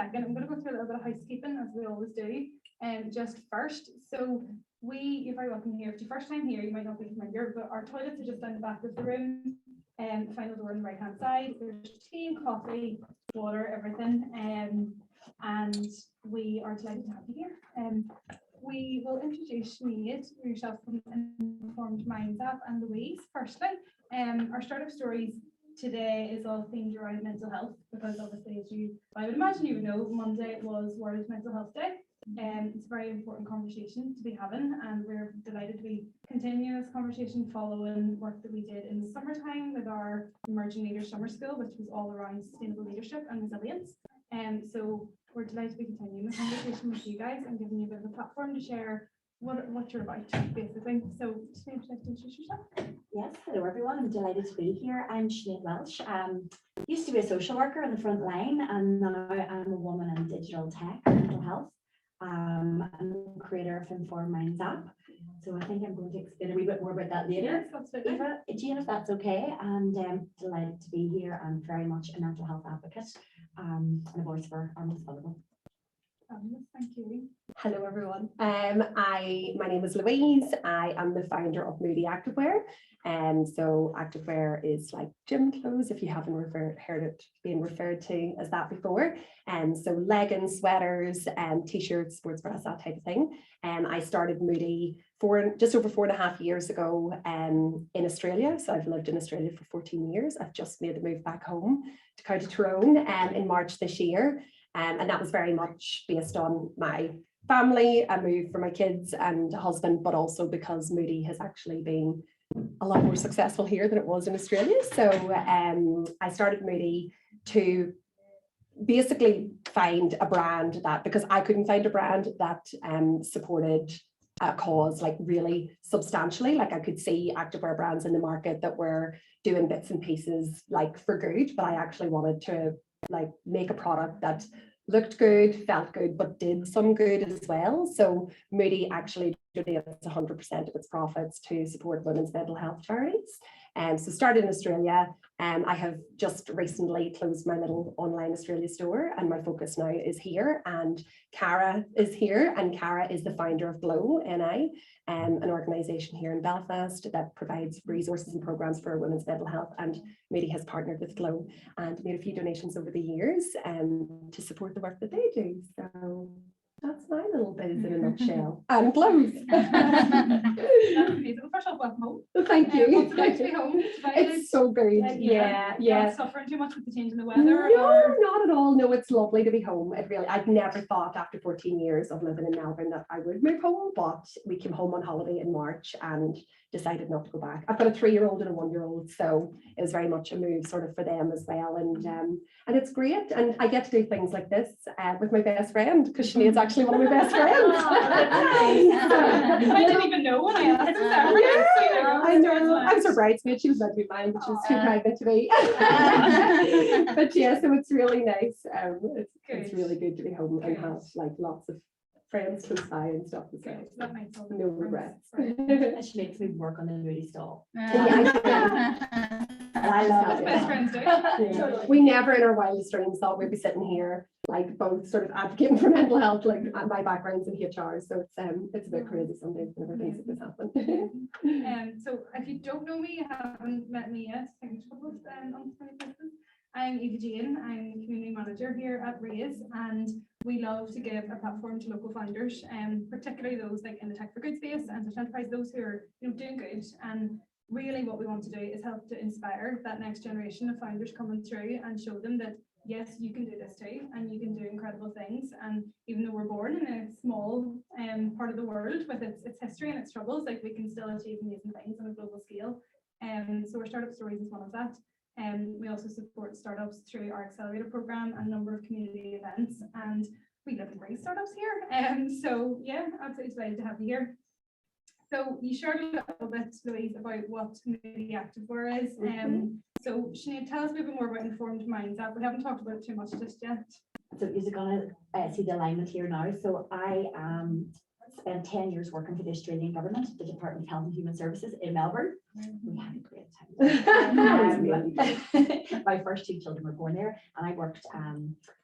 second. I'm going to go through a little bit of housekeeping, as we always do. Just first, so you're very welcome here. If it's your first time here, you might not be familiar, but our toilets are just down the back of the room, and the final door on the right hand side. There's tea and coffee, water, everything, and we are delighted to have you here. We will introduce Sinead, yourself from Informed Minds app, and Louise. Firstly, our startup stories today is all themed around mental health, because obviously, I would imagine you would know, Monday was World Mental Health Day. It's a very important conversation to be having, and we're delighted to be continuing this conversation following work that we did in the summertime with our Emerging Leaders Summer School, which was all around sustainable leadership and resilience. So we're delighted to be continuing the conversation with you guys and giving you a bit of a platform to share what you're about, basically. So, Sinead, would you like to introduce yourself? Yes, hello everyone. I'm delighted to be here. I'm Sinead Welsh. Used to be a social worker on the front line, and now I'm a woman in digital tech and mental health. I'm the creator of Informed Minds app. So I think I'm going to explain a wee bit more about that later. Yes, Eva, Jane, if that's okay. And delighted to be here. I'm very much a mental health advocate and a voice for our most vulnerable. Thank you. Hello everyone. My name is Louise. I am the founder of Moody Activewear. So activewear is like gym clothes, if you haven't heard it being referred to as that before. So leggings, sweaters, t-shirts, sports bras, that type of thing. I started Moody just over 4.5 years ago in Australia. So I've lived in Australia for 14 years. I've just made the move back home to County Tyrone in March this year. And that was very much based on my family, a move for my kids and husband, but also because Moody has actually been a lot more successful here than it was in Australia. So I started Moody to basically find a brand because I couldn't find a brand that supported a cause like really substantially. Like I could see activewear brands in the market that were doing bits and pieces like for good, but I actually wanted to like make a product that looked good, felt good, but did some good as well. So Moody actually donates 100% of its profits to support women's mental health charities. So started in Australia. I have just recently closed my little online Australia store, and my focus now is here. And Cara is here, and Cara is the founder of Glow NI, an organisation here in Belfast that provides resources and programs for women's mental health. And Moody has partnered with Glow and made a few donations over the years to support the work that they do. So that's my little biz in a nutshell. And clothes. First off, welcome home. Thank you. What's it like to be home? It's so good. Yeah. Not suffering too much with the change in the weather? No, not at all. No, it's lovely to be home. I'd never thought after 14 years of living in Melbourne that I would move home, but we came home on holiday in March and decided not to go back. I've got a 3-year-old and a 1-year-old, so it was very much a move sort of for them as well. And it's great. And I get to do things like this with my best friend, because Sinead's actually one of my best friends. I didn't even know when I asked her. Yeah, I know. I was her bridesmaid. She was meant to be mine, but she was too pregnant to be. But yeah, so it's really nice. It's really good to be home and have like lots of friends close by and stuff as well. No regrets. It should make me work on the Moody stall. I love it. Best friends do. We never in our wildest dreams thought we'd be sitting here, like both sort of advocating for mental health. Like my background's in HR, so it's a bit crazy sometimes whenever things like this happen. So if you don't know me, you haven't met me yet. I think I'm Eva Jane. I'm the community manager here at Raise, and we love to give a platform to local founders, particularly those like in the tech for good space and to enterprise those who are doing good. And really what we want to do is help to inspire that next generation of founders coming through and show them that yes, you can do this too, and you can do incredible things. And even though we're born in a small part of the world with its history and its struggles, like we can still achieve amazing things on a global scale. So our startup stories is one of that. We also support startups through our accelerator program and a number of community events, and we live and breathe startups here. So yeah, absolutely delighted to have you here. So you shared a little bit, Louise, about what Moody Activewear is. So Sinead, tell us a bit more about Informed Minds app. We haven't talked about it too much just yet. So you're going to see the alignment here now. So I spent 10 years working for the Australian government, the Department of Health and Human Services in Melbourne. We had a great time. My first two children were born there, and I worked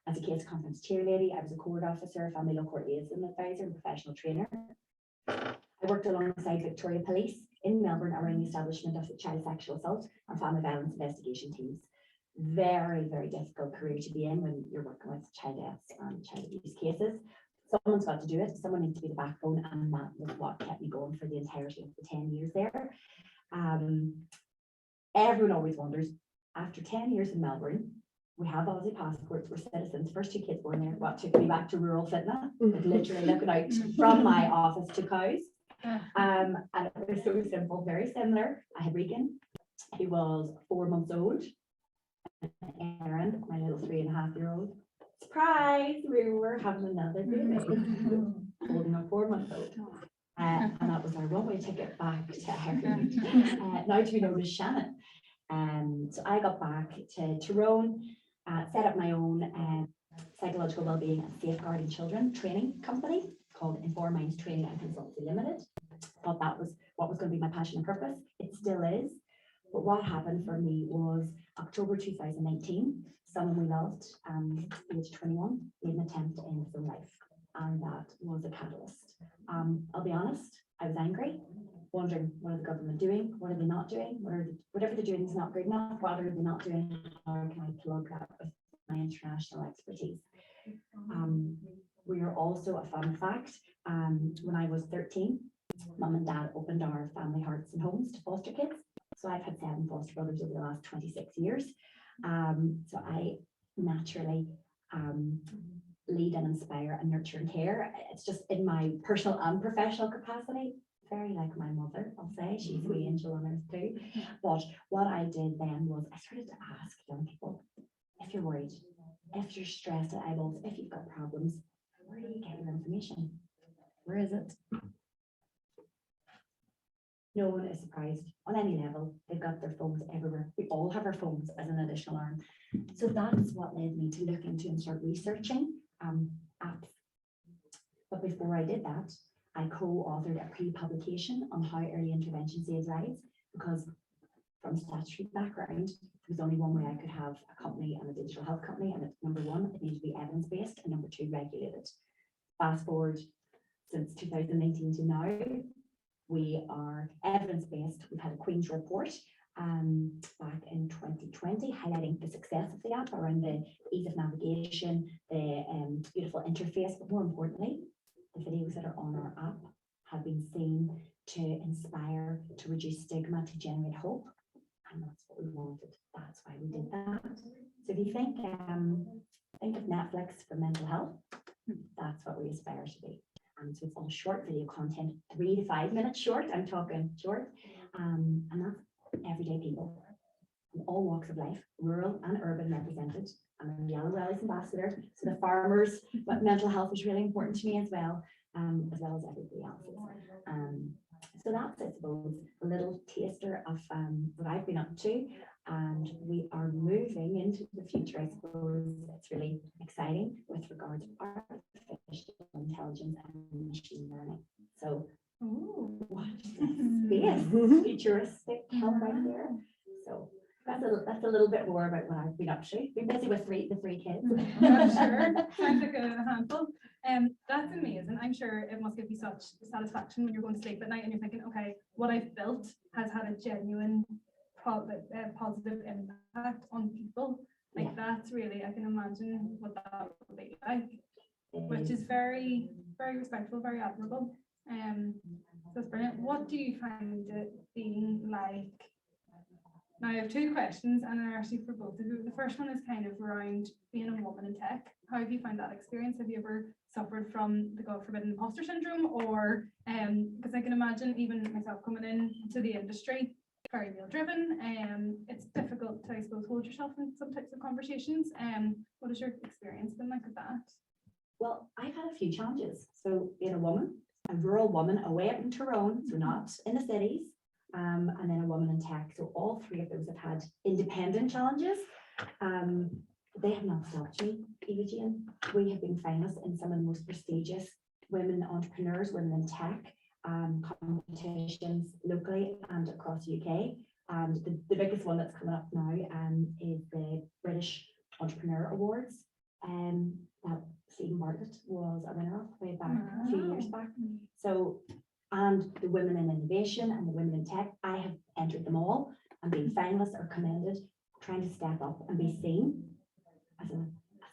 as a case conference chair lady. I was a court officer, family law court liaison advisor, and professional trainer. I worked alongside Victoria Police in Melbourne around the establishment of the child sexual assault and family violence investigation teams. Very, very difficult career to be in when you're working with child deaths and child abuse cases. Someone's got to do it. Someone needs to be the backbone, and that was what kept me going for the entirety of the 10 years there. Everyone always wonders, after 10 years in Melbourne, we have Aussie passports, we're citizens, first two kids born there, what took me back to rural fitness, literally looking out from my office to cows. And it was so simple, very similar. I had Regan, who was 4 months old, and Erin, my little 3.5-year-old. Surprise, we were having another baby, holding a 4-month-old. And that was our one-way ticket back to Ireland, now to be known as Shannon. So I got back to Tyrone, set up my own psychological wellbeing and safeguarding children training company called Inform Minds Training and Consultancy Limited. Thought that was what was going to be my passion and purpose. It still is. But what happened for me was October 2019, someone we loved, age 21, made an attempt to end his own life. And that was a catalyst. I'll be honest, I was angry, wondering what are the government doing, what are they not doing, whatever they're doing is not good enough, what are they not doing, how can I plug that with my international expertise. We are also, a fun fact, when I was 13, Mum and Dad opened our family hearts and homes to foster kids. So I've had 7 foster brothers over the last 26 years. So I naturally lead and inspire and nurture and care. It's just in my personal and professional capacity, very like my mother, I'll say. She's a wee angel on earth too. But what I did then was I started to ask young people, if you're worried, if you're stressed at eyeballs, if you've got problems, where do you get your information? Where is it? No one is surprised on any level. They've got their phones everywhere. We all have our phones as an additional arm. So that's what led me to look into and start researching apps. But before I did that, I co-authored a pre-publication on how early intervention saves lives, because from a statutory background, there was only one way I could have a company and a digital health company, and number one, it needed to be evidence-based, and number two, regulated. Fast forward since 2019 to now, we are evidence-based. We've had a Queen's report back in 2020 highlighting the success of the app around the ease of navigation, the beautiful interface, but more importantly, the videos that are on our app have been seen to inspire, to reduce stigma, to generate hope, and that's what we wanted. That's why we did that. So if you think of Netflix for mental health, that's what we aspire to be. So it's all short video content, 3 to 5 minutes short. I'm talking short, and that's everyday people from all walks of life, rural and urban represented. I'm a Yellow Wellies ambassador, so the farmers, but mental health is really important to me as well as everybody else's. So that's, I suppose, a little taster of what I've been up to, and we are moving into the future. I suppose it's really exciting with regard to artificial intelligence and machine learning. So watch this space, futuristic health right there. So that's a little bit more about what I've been up to. Been busy with the three kids. I'm sure. Sounds like a handful. That's amazing. I'm sure it must give you such satisfaction when you're going to sleep at night and you're thinking, okay, what I've built has had a genuine positive impact on people. Like that's really, I can imagine what that would be like, which is very, very respectful, very admirable. That's brilliant. What do you find it being like? Now I have 2 questions, and they're actually for both of you. The first one is kind of around being a woman in tech. How have you found that experience? Have you ever suffered from the God forbidden imposter syndrome, or because I can imagine even myself coming into the industry, very male driven, it's difficult to, I suppose, hold yourself in some types of conversations. What has your experience been like with that? Well, I've had a few challenges. So being a woman, a rural woman away up in Tyrone, so not in the cities, and then a woman in tech. So all 3 of those have had independent challenges. They have not stopped me, Eva Jane. We have been finalists in some of the most prestigious women entrepreneurs, women in tech, competitions locally and across the UK. And the biggest one that's coming up now is the British Entrepreneur Awards. That Stephen Bartlett was a winner of way back a few years back. So, and the Women in Innovation and the Women in Tech, I have entered them all and been finalists or commended, trying to step up and be seen as a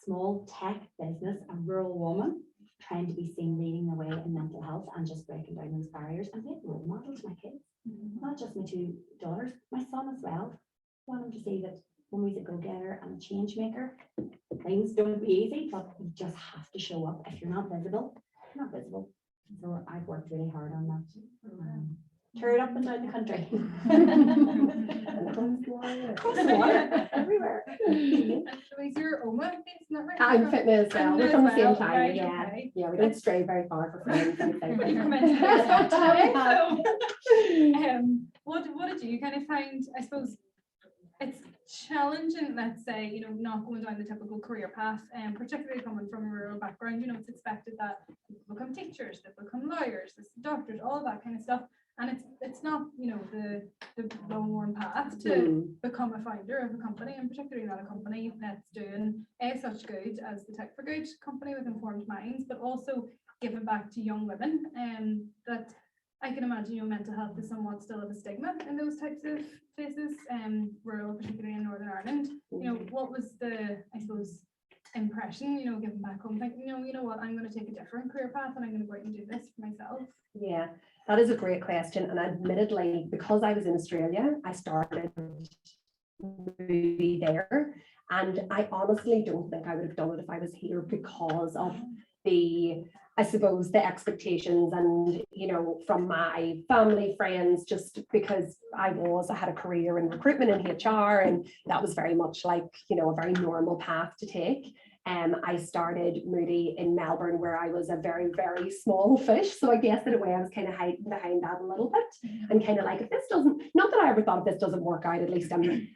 small tech business, a rural woman, trying to be seen leading the way in mental health and just breaking down those barriers and being a role model to my kids. Not just my two daughters, my son as well. I want him to see that Mummy's a go-getter and a change maker. Things don't be easy, but you just have to show up. If you're not visible, you're not visible. So I've worked really hard on that. Toured up and down the country. Across the water, everywhere. Louise, you're Oma, isn't that right? I'm fitness as well. We're from the same time. Right, Yeah. okay. Yeah, we don't stray very far for friends. I think. But you've come into this today, so, what did you kind of find? I suppose it's challenging, let's say, you know, not going down the typical career path, and particularly coming from a rural background. You know, it's expected that people become teachers, they become lawyers, doctors, all that kind of stuff. And it's not, you know, the long worn path to become a founder of a company, and particularly not a company that's doing such good as the Tech for Good company with Informed Minds, but also giving back to young women. And that I can imagine, you know, mental health is somewhat still of a stigma in those types of places, rural, particularly in Northern Ireland. You know, what was the, I suppose, impression, you know, given back home, thinking, you know what, I'm going to take a different career path and I'm going to go out and do this for myself? Yeah, that is a great question. And admittedly, because I was in Australia, I started Moody there. And I honestly don't think I would have done it if I was here, because of the, I suppose, the expectations and, you know, from my family, friends, just because I had a career in recruitment and HR, and that was very much like, you know, a very normal path to take. I started Moody in Melbourne, where I was a very, very small fish. So I guess in a way I was kind of hiding behind that a little bit, and kind of like, if this doesn't, not that I ever thought if this doesn't work out, at least I'm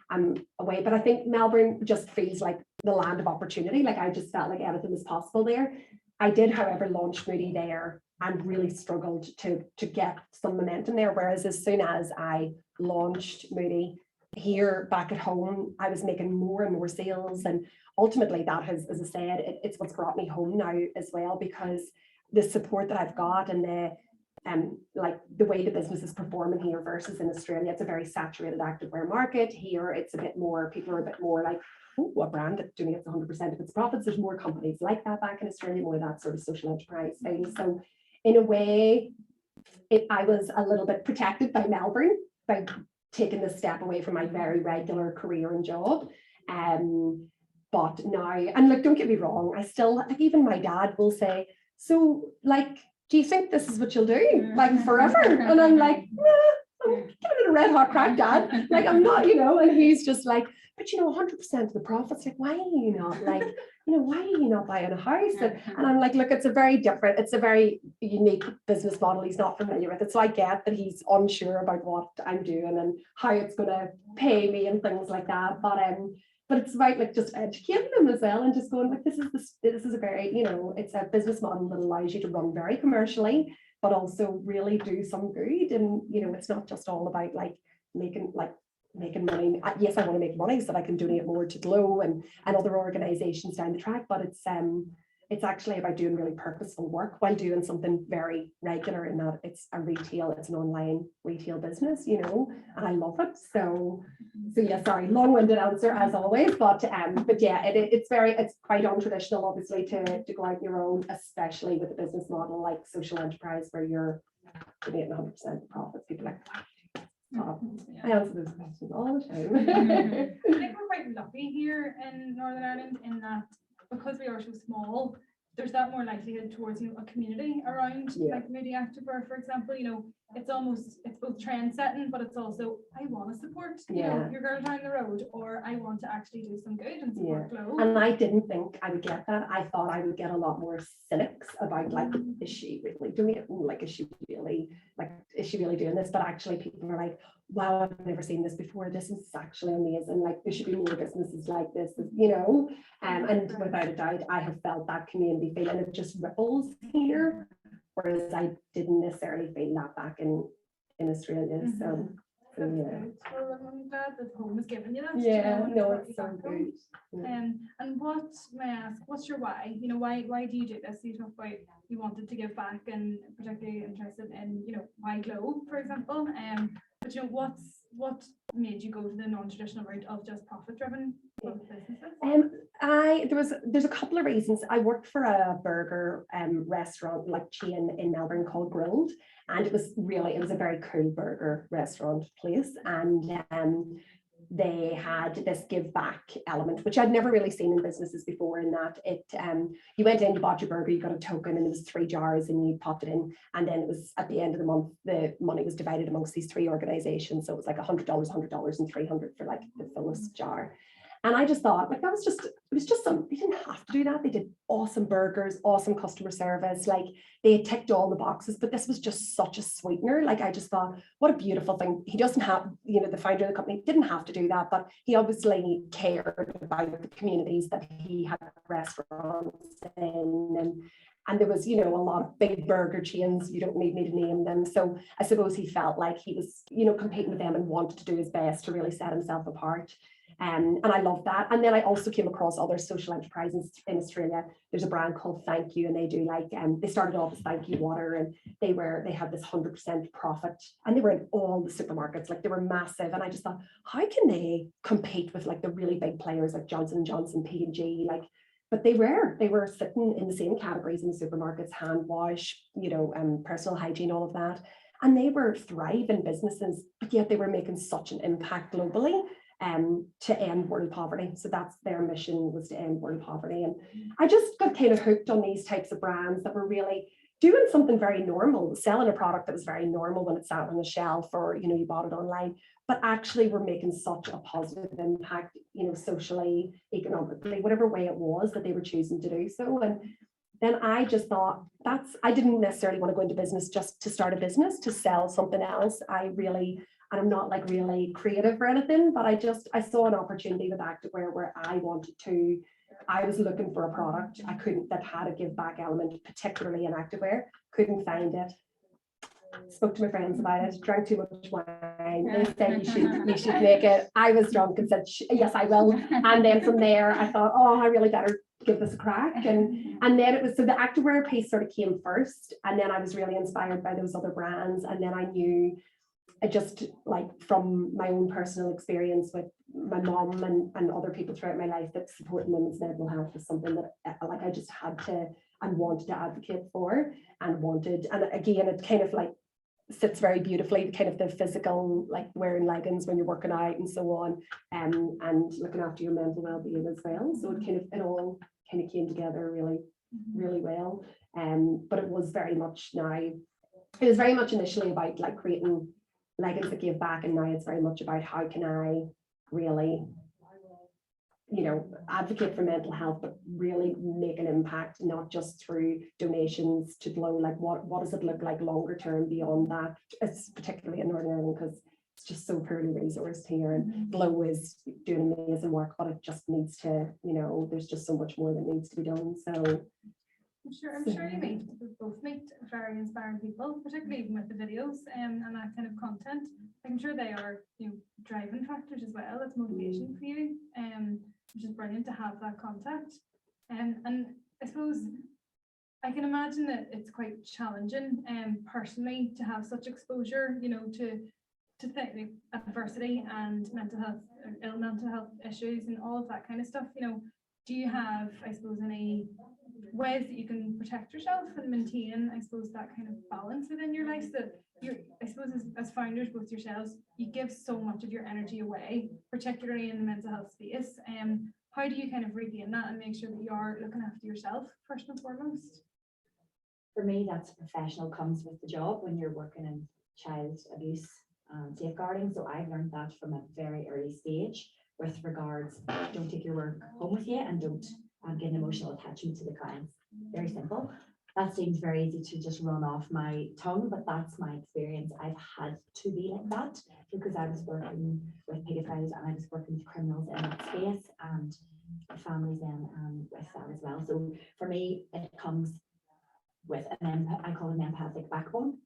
away. But I think Melbourne just feels like the land of opportunity. Like I just felt like everything was possible there. I did, however, launch Moody there and really struggled to get some momentum there. Whereas as soon as I launched Moody here back at home, I was making more and more sales. And ultimately that has, as I said, it's what's brought me home now as well, because the support that I've got and the like the way the business is performing here versus in Australia, it's a very saturated activewear market. Here it's a bit more, people are a bit more like, oh, what brand doing it's 100% of its profits. There's more companies like that back in Australia, more that sort of social enterprise thing. So in a way, I was a little bit protected by Melbourne by taking this step away from my very regular career and job. But now, and like, don't get me wrong, I still, like, even my dad will say, so like, do you think this is what you'll do like forever? And I'm like, nah, I'm giving it a red hot crack, Dad. Like, I'm not, you know. And he's just like, but you know, 100% of the profits, like, why are you not like, you know, why are you not buying a house? And I'm like, look, it's a very unique business model. He's not familiar with it. So I get that he's unsure about what I'm doing and how it's going to pay me and things like that. But it's about like just educating them as well, and just going like, this is a very, you know, it's a business model that allows you to run very commercially, but also really do some good. And, you know, it's not just all about like making money. Yes, I want to make money so that I can donate more to Glow and other organizations down the track, but it's actually about doing really purposeful work while doing something very regular, in that it's an online retail business, you know, and I love it. So yeah, sorry, long-winded answer as always, but yeah, it's quite untraditional, obviously, to go out on your own, especially with a business model like social enterprise where you're donating 100% of profits. People are like, I answer those questions all the time. I think we're quite lucky here in Northern Ireland in that, because we are so small, there's that more likelihood towards, you know, a community around, like Moody Activewear, for example. You know, it's both trend setting, but it's also, I want to support, you know, your girl down the road, or I want to actually do some good and support Glow. And I didn't think I would get that. I thought I would get a lot more cynics about like, is she really doing it? Like, is she really doing this? But actually people are like, wow, I've never seen this before. This is actually amazing. Like, there should be more businesses like this, you know. And without a doubt, I have felt that community feeling. It just ripples here. whereas I didn't necessarily feel that back in Australia. So That's yeah. good. Well, I'm glad that home has given you that. Yeah, and no, brought it's you so back home. good. Yeah. And what, may I ask, what's your why? You know, why do you do this? You talk about you wanted to give back and particularly interested in, you know, why Glow, for example. But you know, what made you go to the non-traditional route of just profit-driven businesses? There's a couple of reasons. I worked for a burger restaurant like chain in Melbourne called Grilled, and it was a very cool burger restaurant place, and they had this give back element, which I'd never really seen in businesses before, in that it you went in, you bought your burger, you got a token, and there was 3 jars and you popped it in, and then it was at the end of the month, the money was divided amongst these 3 organizations. So it was like $100, $100 and 300 for like the fullest jar. And I just thought, like, it was just some, they didn't have to do that. They did awesome burgers, awesome customer service, like they had ticked all the boxes, but this was just such a sweetener. Like, I just thought, what a beautiful thing. He doesn't have, you know, the founder of the company didn't have to do that, but he obviously cared about the communities that he had restaurants in. And there was, you know, a lot of big burger chains. You don't need me to name them. So I suppose he felt like he was, you know, competing with them and wanted to do his best to really set himself apart. And I love that. And then I also came across other social enterprises in Australia. There's a brand called Thank You, and they do like, they started off as Thank You Water, and they had this 100% profit, and they were in all the supermarkets, like they were massive. And I just thought, how can they compete with like the really big players like Johnson & Johnson, P&G, like, but they were sitting in the same categories in the supermarkets, hand wash, you know, personal hygiene, all of that. And they were thriving businesses, but yet they were making such an impact globally. To end world poverty. So that's their mission, was to end world poverty. And I just got kind of hooked on these types of brands that were really doing something very normal, selling a product that was very normal when it sat on a shelf, or, you know, you bought it online, but actually were making such a positive impact, you know, socially, economically, whatever way it was that they were choosing to do so. And then I just thought, I didn't necessarily want to go into business just to start a business, to sell something else. And I'm not like really creative or anything, but I saw an opportunity with activewear where I was looking for a product that had a give back element, particularly in activewear, couldn't find it. Spoke to my friends about it, drank too much wine. They said you should make it. I was drunk and said, yes, I will. And then from there, I thought, oh, I really better give this a crack. And then it was, so the activewear piece sort of came first. And then I was really inspired by those other brands. And then I knew, I just, like, from my own personal experience with my mom and other people throughout my life, that supporting women's mental health was something that like I just had to and wanted to advocate for, and again, it kind of like sits very beautifully, kind of the physical, like wearing leggings when you're working out and so on, and looking after your mental well-being as well. So it all kind of came together really, really well. But it was very much initially about like creating leggings that give back, and now it's very much about how can I really, you know, advocate for mental health, but really make an impact, not just through donations to Glow. Like what does it look like longer term beyond that? It's particularly in Northern Ireland because it's just so poorly resourced here, and Glow is doing amazing work, but it just needs to, you know, there's just so much more that needs to be done. So I'm sure you both meet very inspiring people, particularly even with the videos and that kind of content. I'm sure they are, you know, driving factors as well. It's motivation for you, which is brilliant to have that contact. And I suppose I can imagine that it's quite challenging personally to have such exposure, you know, to think like adversity and mental health issues and all of that kind of stuff. You know, do you have, I suppose, any ways that you can protect yourself and maintain, I suppose, that kind of balance within your life? That you're, I suppose, as founders, both yourselves, you give so much of your energy away, particularly in the mental health space. How do you kind of regain that and make sure that you are looking after yourself first and foremost? For me, that's professional comes with the job when you're working in child abuse and safeguarding. So I've learned that from a very early stage with regards, don't take your work home with you, and don't get an emotional attachment to the clients. Very simple. That seems very easy to just run off my tongue, but that's my experience. I've had to be like that because I was working with pedophiles and I was working with criminals in that space, and families in with that as well. So for me, it comes with I call it an empathic backbone.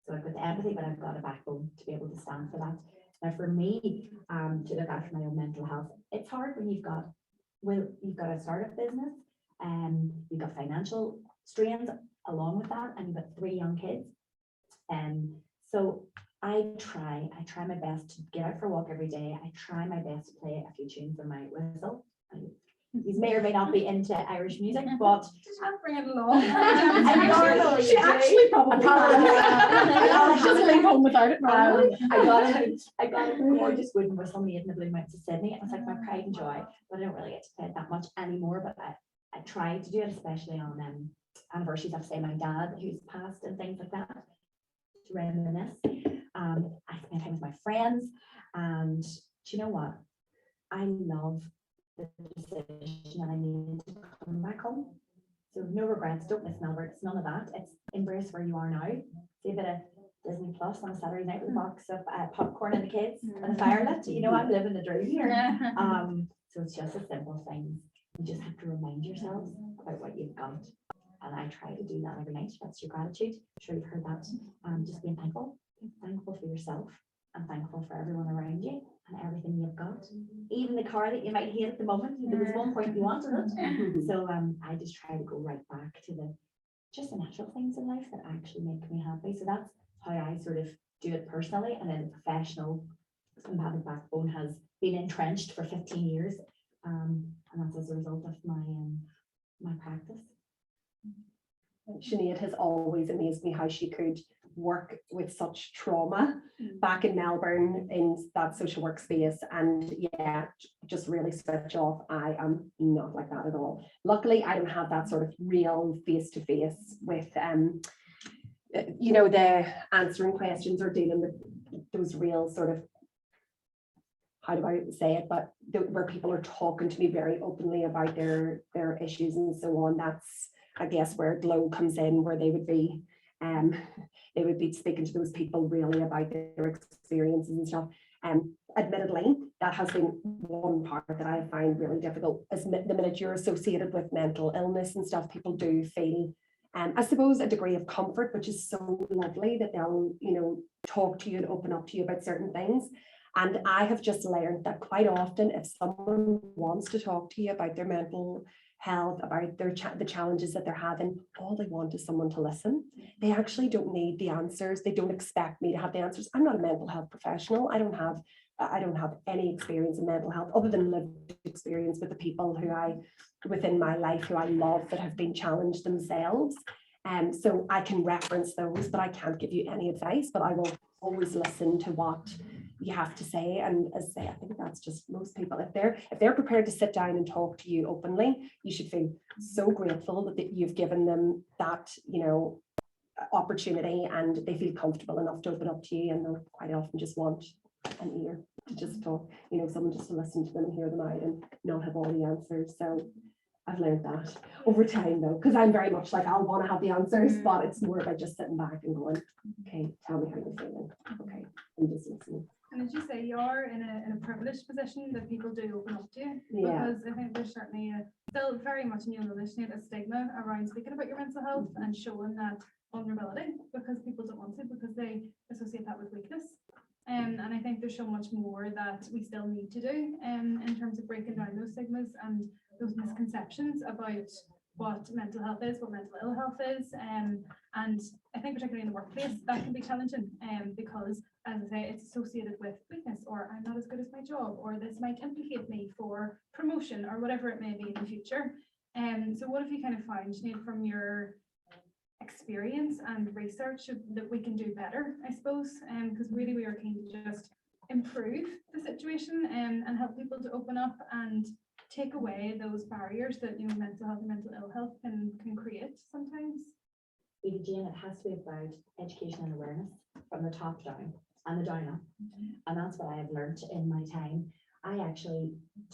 So I've got the empathy, but I've got a backbone to be able to stand for that. Now for me, to look after my own mental health, it's hard when you've got a startup business and you've got financial strains along with that, and you've got 3 young kids. And so I try my best to get out for a walk every day. I try my best to play a few tunes on my whistle. These may or may not be into Irish music, but I'll bring it along. She actually probably doesn't leave home without it. I got a gorgeous wooden whistle made in the Blue Mountains of Sydney. It was like my pride and joy, but I don't really get to play it that much anymore. But I try to do it, especially on anniversaries of, say, my dad who's passed and things like that, to reminisce. I spend time with my friends, and do you know what? I love the decision that I made to come back home. So no regrets, don't miss Melbourne. It's none of that. It's embrace where you are now. See a bit of Disney Plus on a Saturday night with a box of popcorn and the kids and a fire lit. You know, I'm living the dream here. So it's just a simple thing. You just have to remind yourselves about what you've got. And I try to do that every night. That's your gratitude. I'm sure you've heard that. Just being thankful. Thankful for yourself and thankful for everyone around you and everything you've got. Even the car that you might hate at the moment. There was one point you wanted it. So I just try to go right back to the natural things in life that actually make me happy. So that's how I sort of do it personally. And then the professional empathic backbone has been entrenched for 15 years. And that's as a result of my practice. Sinead has always amazed me how she could work with such trauma back in Melbourne in that social work space, and just really switch off. I am not like that at all. Luckily, I don't have that sort of real face-to-face with the answering questions or dealing with those real sort of, how do I say it, but where people are talking to me very openly about their issues and so on. That's, I guess, where Glow comes in, where they would be speaking to those people really about their experiences and stuff. Admittedly, that has been one part that I find really difficult, is the minute you're associated with mental illness and stuff, people do feel, I suppose, a degree of comfort, which is so lovely that they'll, talk to you and open up to you about certain things. And I have just learned that quite often, if someone wants to talk to you about their mental health, about the challenges that they're having, all they want is someone to listen. They actually don't need the answers. They don't expect me to have the answers. I'm not a mental health professional. I don't have any experience in mental health other than lived experience with the people within my life who I love that have been challenged themselves. So I can reference those, but I can't give you any advice, but I will always listen to what you have to say. And as I say, I think that's just most people, if they're prepared to sit down and talk to you openly, you should feel so grateful that you've given them that, opportunity, and they feel comfortable enough to open up to you, and they'll quite often just want an ear to just talk, someone just to listen to them and hear them out and not have all the answers. So I've learned that over time, though, because I'm very much like, I'll want to have the answers, but it's more about just sitting back and going, okay, tell me how you're feeling. Okay, and just listening. And as you say, you are in a privileged position that people do open up to you, Yeah. because I think there's certainly still very much in your listening a stigma around speaking about your mental health and showing that vulnerability, because people don't want to, because they associate that with weakness. And I think there's so much more that we still need to do in terms of breaking down those stigmas and those misconceptions about what mental health is, what mental ill health is. And I think particularly in the workplace, that can be challenging because, as I say, it's associated with weakness, or I'm not as good as my job, or this might implicate me for promotion, or whatever it may be in the future. So what have you kind of found, Sinead, from your experience and research that we can do better, I suppose, because really we are keen to just improve the situation and help people to open up and take away those barriers that mental health and mental ill health can create sometimes. Eva Jane, it has to be about education and awareness from the top down and the down up. And that's what I have learned in my time. I actually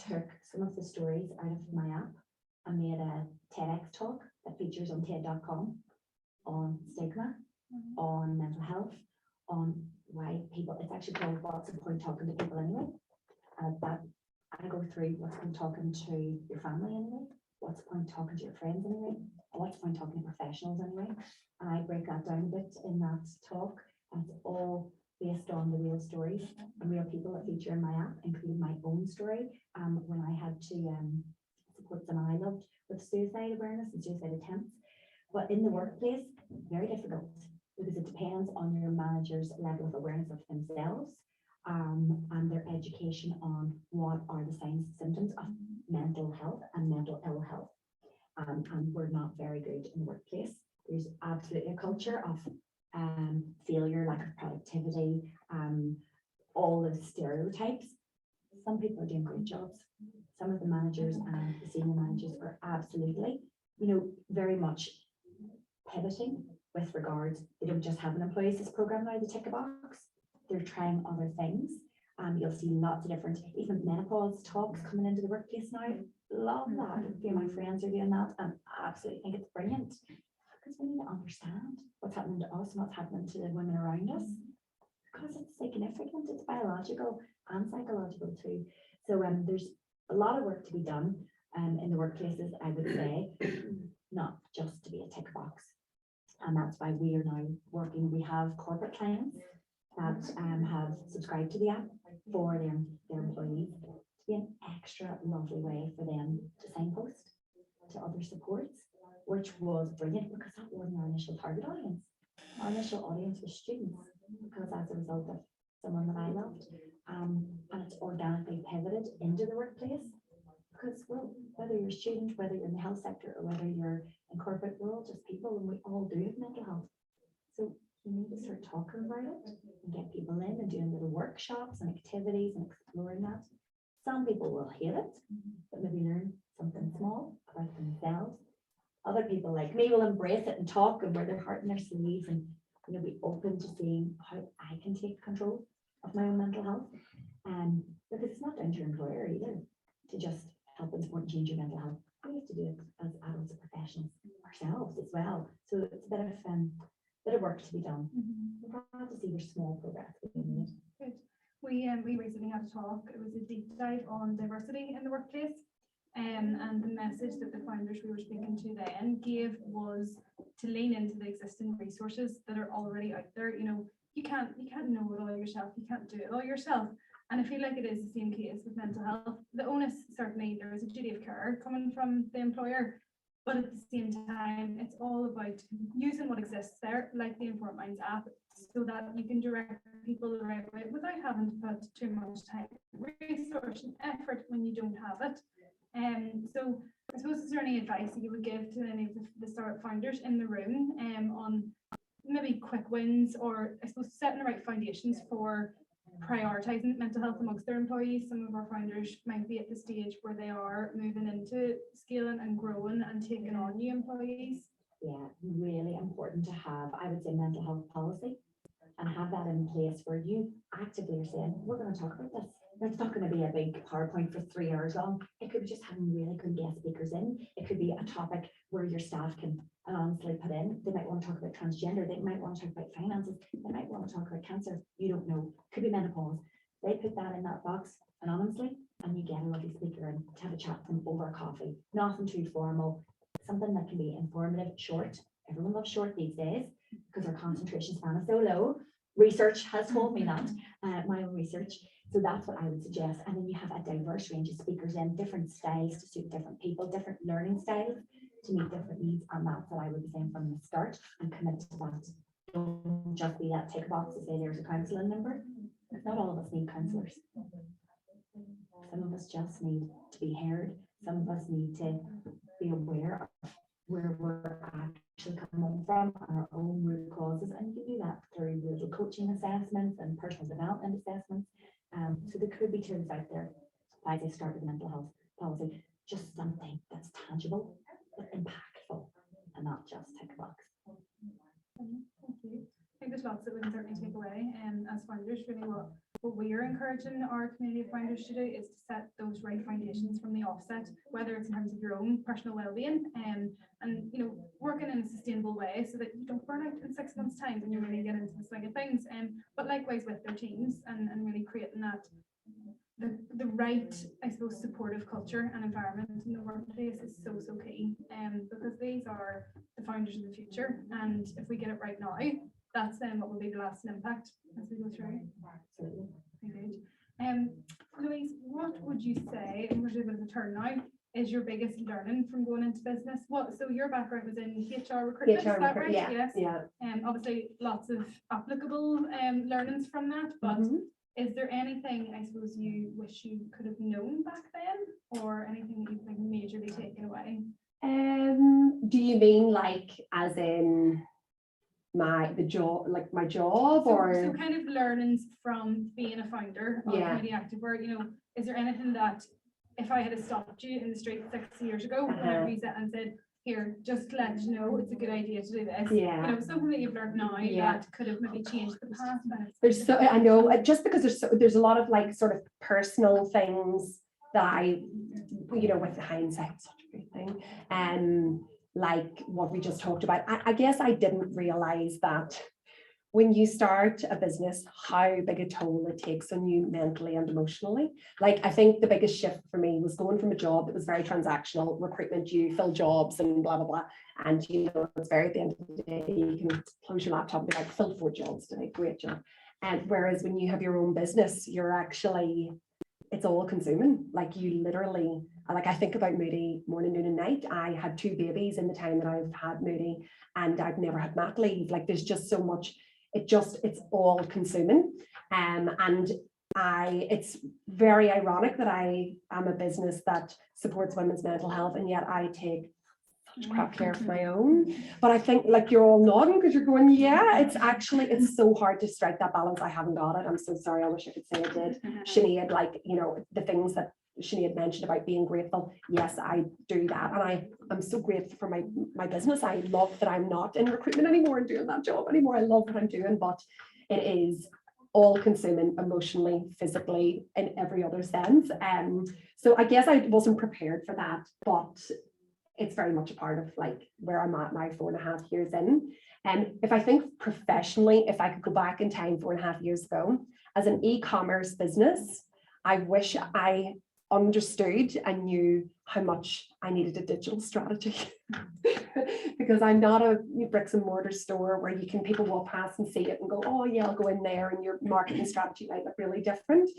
took some of the stories out of my app and made a TEDx talk that features on TED.com on stigma, on mental health, on why people, it's actually called What's the Point Talking to People Anyway? That I go through what's been talking to your family anyway. what's the point talking to your friends anyway? Or what's the point talking to professionals anyway? And I break that down a bit in that talk. And it's all based on the real stories and real people that feature in my app, including my own story. When I had to support someone I loved with suicide awareness and suicide attempts. But in the workplace, very difficult because it depends on your manager's level of awareness of themselves and their education on what are the signs and symptoms of mental health and mental ill health. And we're not very good in the workplace. There's absolutely a culture of failure, lack of productivity, all the stereotypes. Some people are doing great jobs. Some of the managers and the senior managers are absolutely, very much pivoting with regards. They don't just have an employee assist program now to tick a box. They're trying other things. You'll see lots of different, even menopause talks coming into the workplace now. Love that. A few of my friends are doing that and I absolutely think it's brilliant because we need to understand what's happening to us and what's happening to the women around us because it's significant. It's biological and psychological too. So there's a lot of work to be done in the workplaces, I would say, not just to be a tick box. And that's why we are now working. We have corporate clients that have subscribed to the app for their employees to be an extra lovely way for them to signpost to other supports, which was brilliant because that wasn't our initial target audience. Our initial audience was students because as a result of someone that I loved, and it's organically pivoted into the workplace because, well, whether you're a student, whether you're in the health sector or whether you're in corporate, we're all just people and we all do have mental health. So you need to start talking about it and get people in and doing little workshops and activities and exploring that. Some people will hate it, but maybe learn something small about themselves. Other people like me will embrace it and talk and wear their heart in their sleeve and be open to seeing how I can take control of my own mental health. Because it's not down to your employer either to just help and support and change your mental health. We have to do it as adults and professionals ourselves as well. So it's a bit of work to be done. We're glad to see there's small progress being made. Good. We recently had a talk. It was a deep dive on diversity in the workplace. And the message that the founders we were speaking to then gave was to lean into the existing resources that are already out there. You can't know it all yourself. You can't do it all yourself. And I feel like it is the same case with mental health. The onus, certainly, there is a duty of care coming from the employer, but at the same time, it's all about using what exists there, like the Informed Minds app, so that you can direct people the right way without having to put too much time, resource, and effort when you don't have it. So I suppose, is there any advice that you would give to any of the startup founders in the room on maybe quick wins, or I suppose setting the right foundations for prioritizing mental health amongst their employees? Some of our founders might be at the stage where they are moving into scaling and growing and taking on new employees. Yeah, really important to have, I would say, mental health policy and have that in place where you actively are saying, we're going to talk about this. It's not going to be a big PowerPoint for 3 hours long. It could be just having really good guest speakers in. It could be a topic where your staff can anonymously put in. They might want to talk about transgender. They might want to talk about finances. They might want to talk about cancer. You don't know. Could be menopause. They put that in that box anonymously and you get a lovely speaker and to have a chat with them over coffee. Nothing too formal. Something that can be informative, short. Everyone loves short these days because our concentration span is so low. Research has told me that, my own research. So that's what I would suggest. And then you have a diverse range of speakers in different styles to suit different people, different learning styles to meet different needs. And that's what I would be saying from the start and commit to that. Don't just be that tick box to say there's a counselling member. Not all of us need counsellors. Some of us just need to be heard. Some of us need to be aware of where we're actually coming from and our own root causes. And you can do that through little coaching assessments and personal development assessments. So there could be tools out there, as I start with mental health policy, just something that's tangible but impactful and not just tick a box. Thank you. I think there's lots that we can certainly take away. And as founders, really what we are encouraging our community of founders to do is to set those right foundations from the offset, whether it's in terms of your own personal well-being and working in a sustainable way so that you don't burn out in 6 months' time when you really get into the swing of things. But likewise with their teams and really creating the right, I suppose, supportive culture and environment in the workplace is so key. Because these are the founders of the future, and if we get it right now, that's then what will be the lasting impact as we go through. Absolutely. Very good. Louise, what would you say, and we're doing a bit of a turn now, is your biggest learning from going into business? So your background was in HR recruitment, is that right? Yes. Yeah. Obviously lots of applicable learnings from that, but Mhm. is there anything, I suppose, you wish you could have known back then, or anything that you've like majorly taken away? Do you mean like as in the job, like my job, So or kind of learnings from being a founder of Yeah. Moody Activewear, is there anything that if I had stopped you in the street 6 years ago, whenever you said and said, here, just to let you know, it's a good idea to do this. Yeah. Something that you've learned now Yeah. that could have maybe changed the path. there's so I know just because there's a lot of like sort of personal things that I, with hindsight, such a great thing, like what we just talked about. I guess I didn't realize that when you start a business, how big a toll it takes on you mentally and emotionally. Like, I think the biggest shift for me was going from a job that was very transactional, recruitment, you fill jobs and blah, blah, blah. And, it's very at the end of the day, you can close your laptop and be like, fill 4 jobs today, great job. And whereas when you have your own business, you're actually, it's all consuming. Like you literally, like I think about Moody morning, noon and night. I had 2 babies in the time that I've had Moody, and I've never had mat leave. Like there's just so much, it's all consuming. And it's very ironic that I am a business that supports women's mental health, and yet I take such crap care of my own. But I think like you're all nodding because you're going, yeah, it's so hard to strike that balance. I haven't got it. I'm so sorry. I wish I could say I did. Sinead, like, the things that Sinead mentioned about being grateful. Yes, I do that. And I'm so grateful for my business. I love that I'm not in recruitment anymore and doing that job anymore. I love what I'm doing, but it is all consuming emotionally, physically, in every other sense. So I guess I wasn't prepared for that, but it's very much a part of like where I'm at now 4.5 years in. And if I think professionally, if I could go back in time 4.5 years ago, as an e-commerce business, I wish I understood and knew how much I needed a digital strategy because I'm not a bricks and mortar store where people walk past and see it and go, oh yeah, I'll go in there, and your marketing strategy might look really different.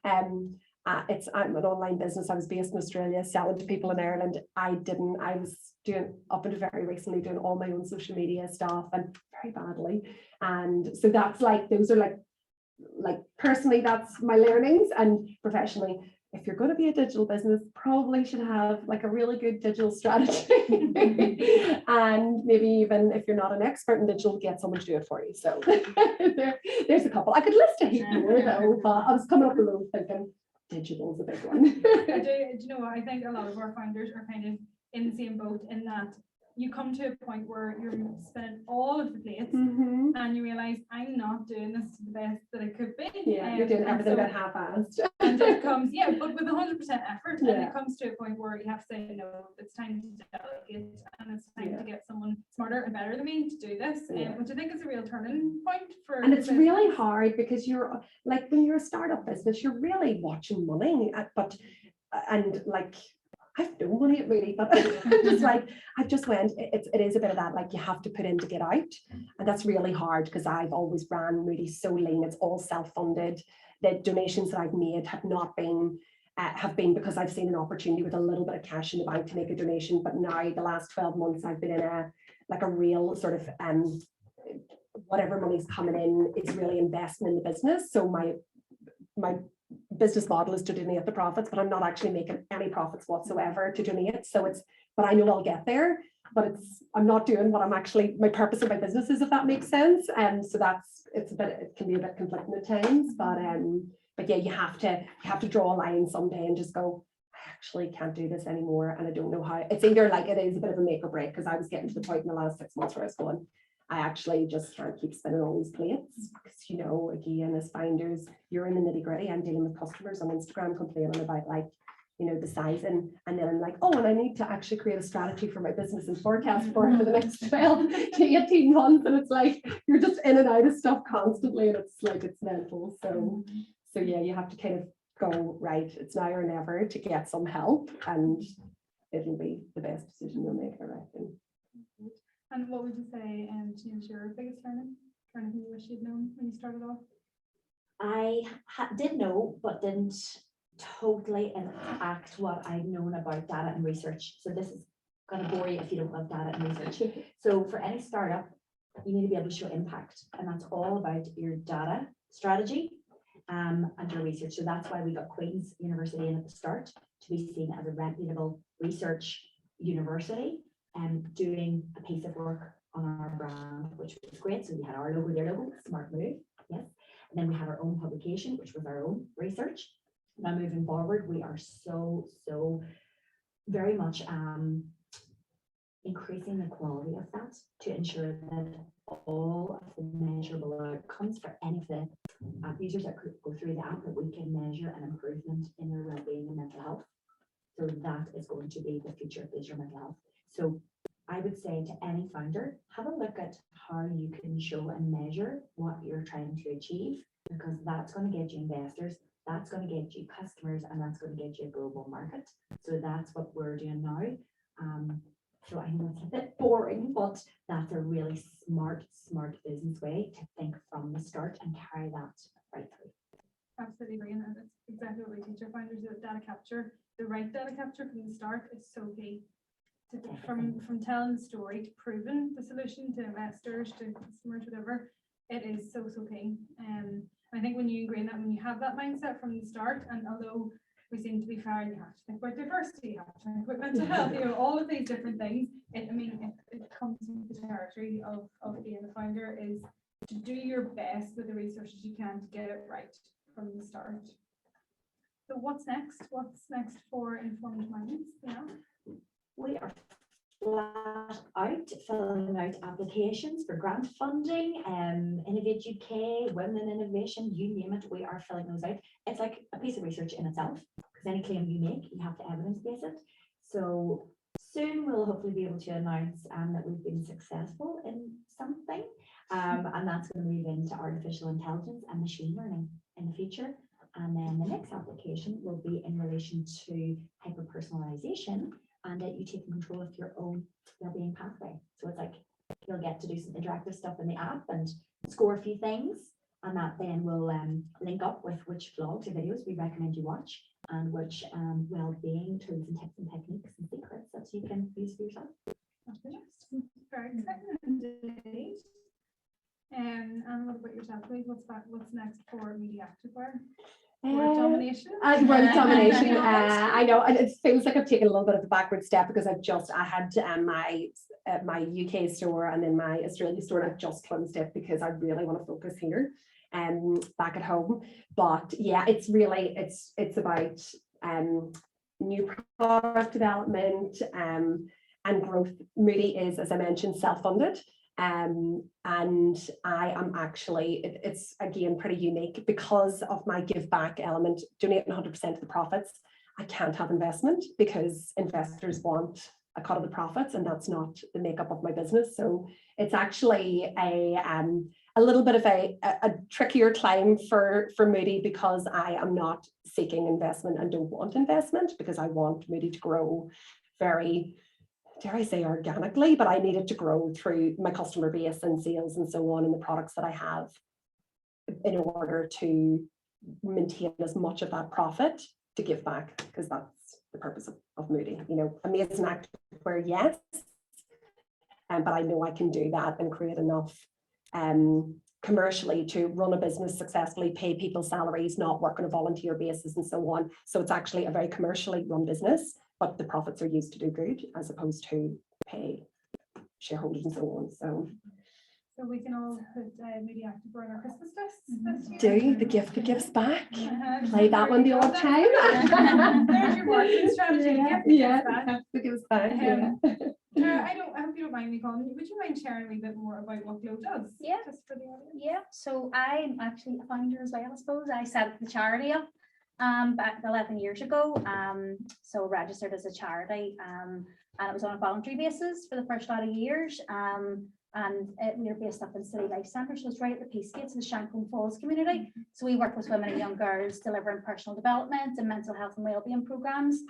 I'm an online business. I was based in Australia, selling to people in Ireland. I was doing up until very recently doing all my own social media stuff, and very badly. And so that's like, those are like personally, that's my learnings. And professionally, if you're going to be a digital business, probably should have like a really good digital strategy. And maybe even if you're not an expert in digital, get someone to do it for you. So there's a couple. I could list a heap more though, but I was coming up alone thinking digital is a big one. Do you know what? I think a lot of our founders are kind of in the same boat, in that you come to a point where you're spinning all of the plates and you realize I'm not doing this to the best that it could be. Yeah, you're doing everything about half-assed. And it comes, but with 100% effort, and it comes to a point where you have to say, no, it's time to delegate, and it's time to get someone smarter and better than me to do this, which I think is a real turning point for. And it's really hard because you're like, when you're a startup business, you're really watching money, and like, I've no money at Moody, but I'm just like, it is a bit of that, like you have to put in to get out. And that's really hard because I've always ran Moody so lean. It's all self-funded. The donations that I've made have been because I've seen an opportunity with a little bit of cash in the bank to make a donation. But now the last 12 months, I've been in a real sort of, whatever money's coming in is really investing in the business. So my business model is to donate the profits, but I'm not actually making any profits whatsoever to donate. So but I know I'll get there, but I'm not doing what my purpose of my business is, if that makes sense. And so it can be a bit conflicting at times, but yeah, you have to draw a line someday and just go, I actually can't do this anymore. And I don't know how. It's either like it is a bit of a make or break, because I was getting to the point in the last 6 months where I was going, I actually just can't keep spinning all these plates, because, again, as founders, you're in the nitty gritty. I'm dealing with customers on Instagram complaining about the sizing, and then I'm like, oh, and I need to actually create a strategy for my business and forecast for the next 12 to 18 months. And it's like, you're just in and out of stuff constantly, and it's like, it's mental. So yeah, you have to kind of go, right, it's now or never to get some help, and it'll be the best decision you'll make, I reckon. And what would you say, is your biggest learning, or anything you wish you'd known when you started off? I did know, but didn't totally enact what I'd known about data and research. So this is going to bore you if you don't love data and research. So for any startup, you need to be able to show impact, and that's all about your data strategy and your research. So that's why we got Queen's University in at the start, to be seen as a reputable research university and doing a piece of work on our brand, which was great. So we had our logo, their logo, smart move, yes. And then we had our own publication, which was our own research. Now moving forward, we are so very much increasing the quality of that to ensure that all of the measurable outcomes for any of the app users that go through the app, that we can measure an improvement in their well-being and mental health. So that is going to be the future of digital mental health. So I would say to any founder, have a look at how you can show and measure what you're trying to achieve, because that's going to get you investors, that's going to get you customers, and that's going to get you a global market. So that's what we're doing now. So I know it's a bit boring, but that's a really smart business way to think from the start and carry that right through. Absolutely agree, and that's exactly what we teach our founders, that data capture, the right data capture from the start is so key. From telling the story to proving the solution to investors, to customers, whatever, it is so key. I think when you ingrain that, when you have that mindset from the start, and although we seem to be fair, you have to think about diversity, you have to think about mental health, all of these different things. It comes with the territory of being a founder, is to do your best with the resources you can to get it right from the start. So what's next? What's next for Informed Minds? We are flat out filling out applications for grant funding, Innovate UK, Women in Innovation, you name it, we are filling those out. It's like a piece of research in itself, because any claim you make, you have to evidence base it. So soon we'll hopefully be able to announce that we've been successful in something, and that's going to move into artificial intelligence and machine learning in the future. And then the next application will be in relation to hyper-personalization, and that you take control of your own well-being pathway. So it's like you'll get to do some interactive stuff in the app and score a few things, and that then will link up with which vlogs or videos we recommend you watch, and which well-being tools and tips and techniques and secrets that you can use for yourself. Very exciting indeed. And what about yourself, Louise? What's next for Moody Activewear? Word domination. Word domination. I know, and it feels like I've taken a little bit of a backward step, because I had my UK store and then my Australia store, and I've just closed it because I really want to focus here back at home. But yeah, it's about new product development and growth. Moody is, as I mentioned, self-funded. And I am actually, it's again pretty unique because of my give back element, donating 100% of the profits. I can't have investment because investors want a cut of the profits, and that's not the makeup of my business. So it's actually a little bit of a trickier climb for Moody, because I am not seeking investment and don't want investment, because I want Moody to grow very, dare I say, organically, but I need it to grow through my customer base and sales and so on, and the products that I have, in order to maintain as much of that profit to give back, because that's the purpose of Moody. Amazing activewear, yes, but I know I can do that and create enough commercially to run a business successfully, pay people salaries, not work on a volunteer basis and so on. So it's actually a very commercially run business, but the profits are used to do good as opposed to pay shareholders and so on. So we can all put Moody Activewear on our Christmas lists this year. Do the gift back. Play that one the odd time. There's your marketing strategy. The gifts back. Tara, I hope you don't mind me calling you. Would you mind sharing a wee bit more about what Glow does? Yeah. Just for the audience. Yeah. So I'm actually a founder as well, I suppose. I set the charity up back 11 years ago. So registered as a charity, and it was on a voluntary basis for the first lot of years. And we're based up in City Life Centre, so it's right at the Peace Gates of the Shanklin Falls community. So we work with women and young girls delivering personal development and mental health and wellbeing programs.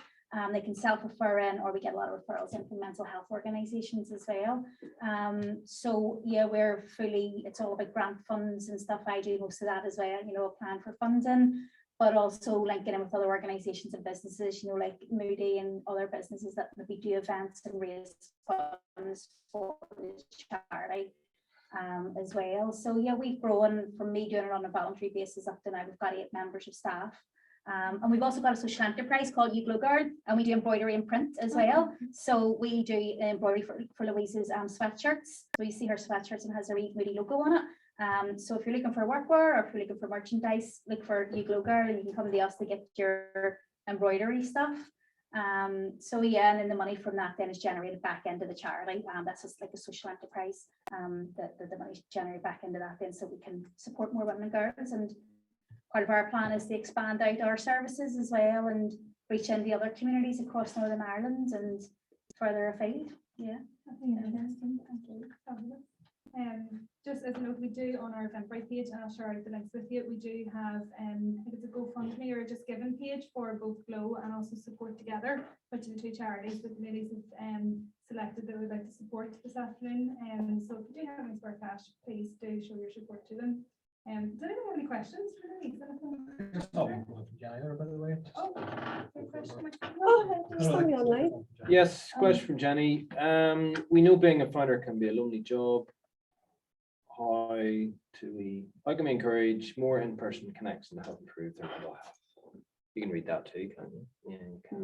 They can self-refer in, or we get a lot of referrals in from mental health organisations as well. So yeah, we're fully, it's all about grant funds and stuff. I do most of that as well, you know, applying for funding, but also linking in with other organisations and businesses, you know, like Moody and other businesses that maybe do events and raise funds for the charity as well. So yeah, we've grown from me doing it on a voluntary basis up to now we've got 8 members of staff. And we've also got a social enterprise called You Glow Guard, and we do embroidery and print as well. So we do embroidery for Louise's sweatshirts. So you see her sweatshirts and has a Moody logo on it. So if you're looking for workwear or if you're looking for merchandise, look for You Glow Guard, and you can come to us to get your embroidery stuff. So yeah, and then the money from that then is generated back into the charity. That's just like a social enterprise. The money is generated back into that then, so we can support more women and girls. And part of our plan is to expand out our services as well and reach into other communities across Northern Ireland and further afield. Yeah. I think interesting. Thank you. Fabulous. Just as a note, we do on our Eventbrite page, and I'll share out the links with you. We do have, I think it's a GoFundMe or a Just Giving page for both Glow and also Support Together, which are the 2 charities that the ladies have selected that we'd like to support this afternoon. So if you do have any spare cash, please do show your support to them. Does anyone have any questions for Louise? Just not one from Jenny there, by the way. Oh, good question. Oh, there's somebody online. Yes, question from Jenny. We know being a founder can be a lonely job. How can we encourage more in-person connection to help improve their mental health? You can read that too, can't you? Yeah, you can.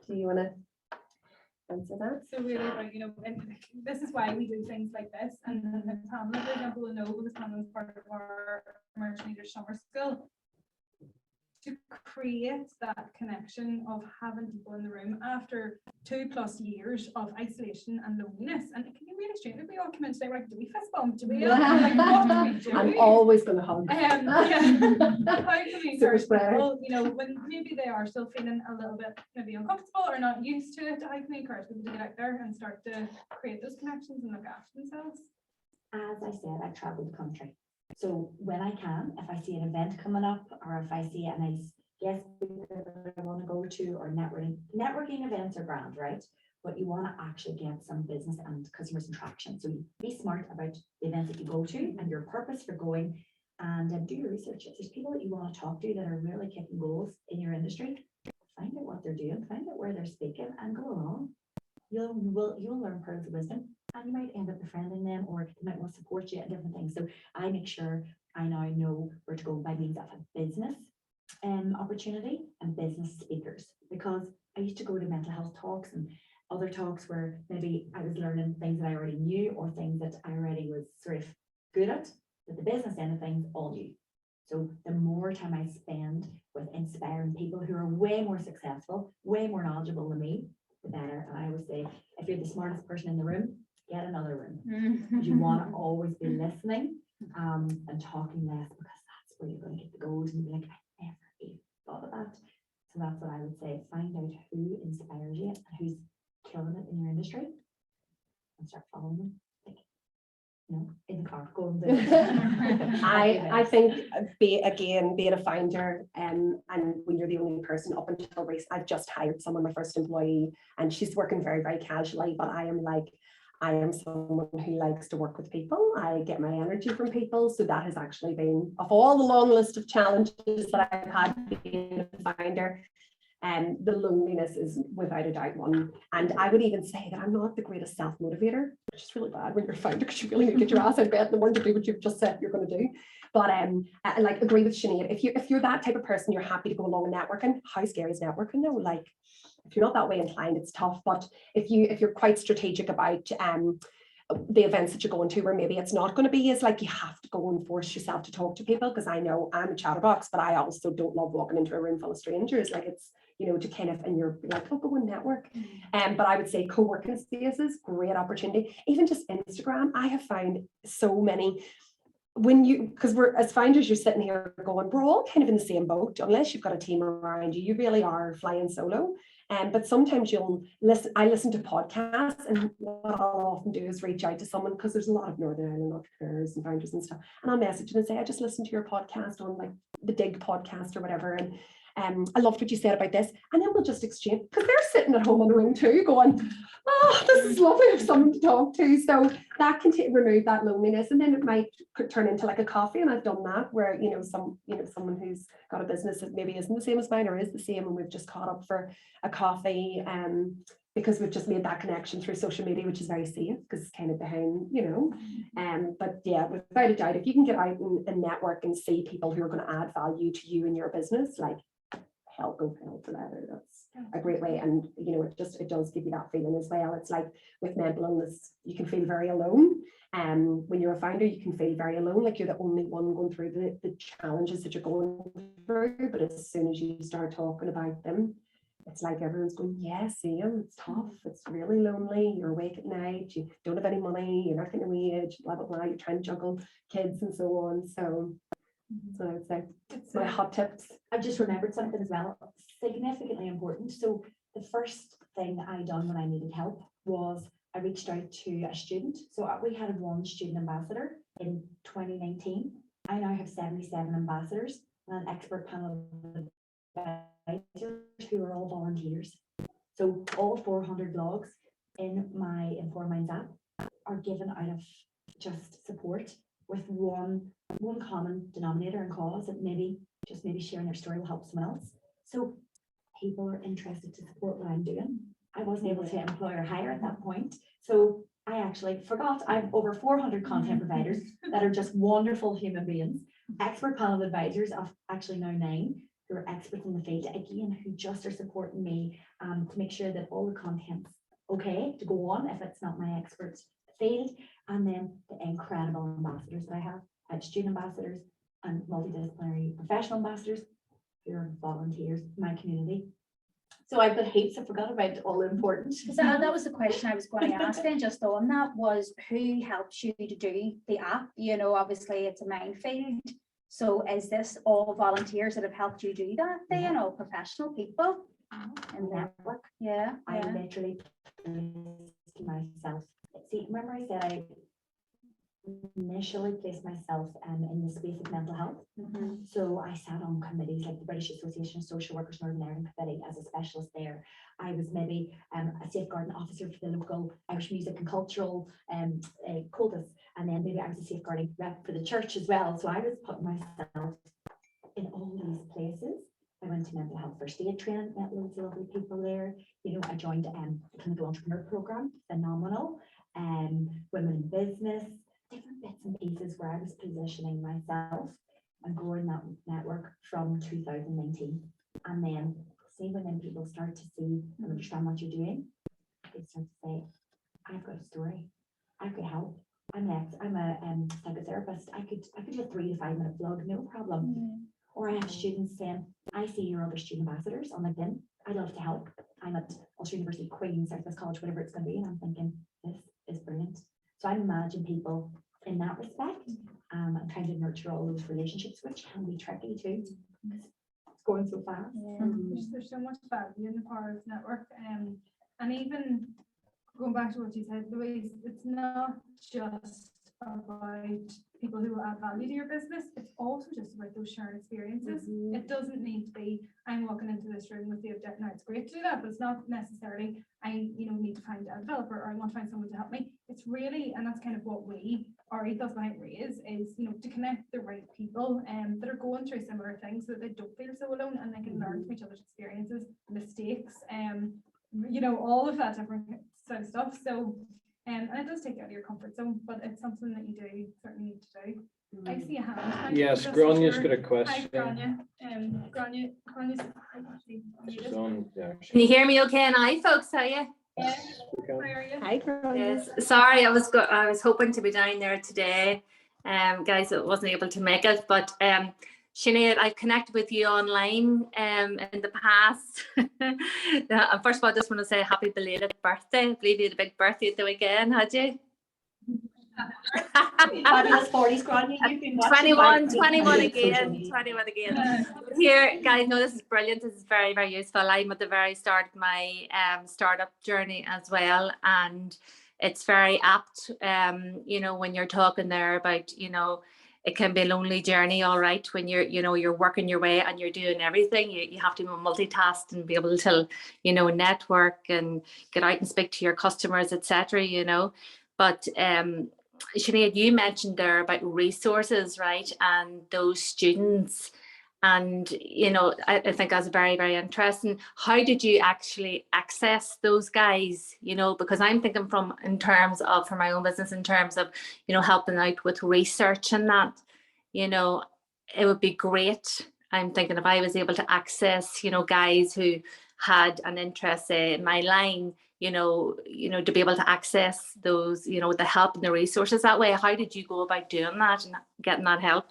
Do you want to answer that? So really, like, you know, and this is why we do things like this. And then Pamela, for example, will know, because Pamela's part of our Emerging Leaders Summer School, to create that connection of having people in the room after 2+ years of isolation and loneliness. And it can be really strange. If we all come in today, like, do we fist bump? Do we like, what do we do? I'm always going to hug. Yeah. How can we encourage Super people, you know, when maybe they are still feeling a little bit maybe uncomfortable or not used to it? How can we encourage people to get out there and start to create those connections and look after themselves? As I said, I travel the country. So when I can, if I see an event coming up, or if I see a nice guest that I want to go to, or networking events are grand, right? But you want to actually get some business and customers interaction. So be smart about the events that you go to and your purpose for going, and do your research. If there's people that you want to talk to that are really kicking goals in your industry, find out what they're doing, find out where they're speaking, and go along. You'll learn pearls of wisdom, and you might end up befriending them, or they might want to support you in different things. So I make sure I now know where to go by means of a business opportunity and business speakers, because I used to go to mental health talks and other talks where maybe I was learning things that I already knew or things that I already was sort of good at, but the business end of things all new. So the more time I spend with inspiring people who are way more successful, way more knowledgeable than me, the better. And I always say, if you're the smartest person in the room, get another room. You want to always be listening and talking less, because that's where you're going to get the gold and be like, I never even thought of that. So that's what I would say. Find out who inspires you and who's killing it in your industry, and start following them. Like, you know, in the car, go and do it. I think being a founder, and when you're the only person up until recently, I've just hired someone, my first employee, and she's working very, very casually, but I am someone who likes to work with people. I get my energy from people. So that has actually been, of all the long list of challenges that I've had being a founder, and the loneliness is without a doubt one. And I would even say that I'm not the greatest self-motivator, which is really bad when you're a founder, because you really need to get your ass out of bed in the morning to do what you've just said you're going to do. But I like agree with Sinead. If you're that type of person, you're happy to go along and networking. How scary is networking though? Like, if you're not that way inclined, it's tough. But if you're quite strategic about the events that you're going to, where maybe it's not going to be as like you have to go and force yourself to talk to people, because I know I'm a chatterbox, but I also don't love walking into a room full of strangers. Like, it's, you know, to kind of, and you're like, oh, go and network. But I would say co-working spaces, great opportunity. Even just Instagram, I have found so many. Because we're, as founders, you're sitting here going, we're all kind of in the same boat. Unless you've got a team around you, you really are flying solo. But sometimes I listen to podcasts, and what I'll often do is reach out to someone, because there's a lot of Northern Ireland entrepreneurs and founders and stuff, and I'll message them and say, I just listened to your podcast on like the Dig podcast or whatever, and I loved what you said about this. And then we'll just exchange, because they're sitting at home on their own too going, oh, this is lovely, I have someone to talk to. So that can remove that loneliness, and then it might turn into like a coffee. And I've done that where, someone who's got a business that maybe isn't the same as mine or is the same, and we've just caught up for a coffee, because we've just made that connection through social media, which is very safe because it's kind of behind, but yeah, without a doubt, if you can get out and network and see people who are going to add value to you and your business, like go together, that's a great way. And it does give you that feeling as well. It's like with mental illness, you can feel very alone. When you're a founder, you can feel very alone, like you're the only one going through the challenges that you're going through. But as soon as you start talking about them, it's like everyone's going, yeah, same, it's tough, it's really lonely, you're awake at night, you don't have any money, you're not getting a wage, blah, blah, blah, you're trying to juggle kids and so on. So I would say it's my hot tips. I've just remembered something as well, significantly important. So the first thing I done when I needed help was I reached out to a student. So we had one student ambassador in 2019. I now have 77 ambassadors and an expert panel of advisors who are all volunteers. So all 400 blogs in my Inform Minds app are given out of just support with one common denominator and cause that maybe sharing their story will help someone else. So people are interested to support what I'm doing. I wasn't able to employ or hire at that point. So I actually forgot I have over 400 content providers that are just wonderful human beings, expert panel advisors of actually now 9 who are experts in the field, again, who just are supporting me to make sure that all the content's okay to go on if it's not my expert field. And then the incredible ambassadors that I have student ambassadors and multidisciplinary professional ambassadors who are volunteers in my community. So I've got heaps, I forgot about all important. That was the question I was going to ask then, just on that, was who helps you to do the app? Obviously it's a minefield. So is this all volunteers that have helped you do that then, or professional people? And network. Yeah. I literally myself. See, remember I said I initially placed myself in the space of mental health. So I sat on committees like the British Association of Social Workers Northern Ireland Committee as a specialist there. I was maybe a safeguarding officer for the local Irish music and cultural cultus, and then maybe I was a safeguarding rep for the church as well. So I was putting myself in all these places. I went to mental health first aid training, met loads of lovely people there. I joined the clinical entrepreneur program, phenomenal. Women in business, different bits and pieces where I was positioning myself and growing that network from 2019. And then see when people start to see and understand what you're doing, they start to say, I've got a story, I could help. I'm a psychotherapist. I could do a 3 to 5 minute vlog, no problem. Or I have students saying, I see your other student ambassadors on LinkedIn, I'd love to help. I'm at Ulster University, Queen's, Southwest College, whatever it's going to be, and I'm thinking, this is brilliant. So I'm managing people in that respect, and trying to nurture all those relationships, which can be tricky too, because it's going so fast. There's so much value in the power of network, and even going back to what you said, Louise, it's not just about people who will add value to your business, it's also just about those shared experiences. It doesn't need to be, I'm walking into this room with the object. Now it's great to do that, but it's not necessarily I need to find a developer or I want to find someone to help me. It's really, and that's kind of what our ethos behind Raise is, to connect the right people that are going through similar things so that they don't feel so alone and they can learn from each other's experiences, mistakes, all of that different sort of stuff. So and it does take you out of your comfort zone, but it's something that you do certainly need to do. I see a hand. Yes, Granya's got a question. Hi, Grania. Granya's She's on, yeah. Can you hear me okay now, folks? Are you? Yes. Okay. How are you? Hi, girl. Yes. Sorry, I was hoping to be down there today. Guys, I wasn't able to make it, but Sinead, I've connected with you online in the past. First of all, I just want to say happy belated birthday. I believe you had a big birthday at the weekend, had you? Fabulous 40s squad. You've been watching 21 social again, media. 21 again. Here, guys, no, this is brilliant. This is very, very useful. I'm at the very start of my startup journey as well. And it's very apt, you know, when you're talking there about, you know, it can be a lonely journey, all right, when you're, you know, you're working your way and you're doing everything. You have to multitask and be able to, you know, network and get out and speak to your customers, etc., you know. But Sinead, you mentioned there about resources, right? And those students. And, you know, I think that's very, very interesting. How did you actually access those guys? You know, because I'm thinking from in terms of, for my own business, in terms of, you know, helping out with research and that, you know, it would be great. I'm thinking if I was able to access, you know, guys who had an interest, say, in my line, you know, to be able to access those, you know, the help and the resources that way. How did you go about doing that and getting that help?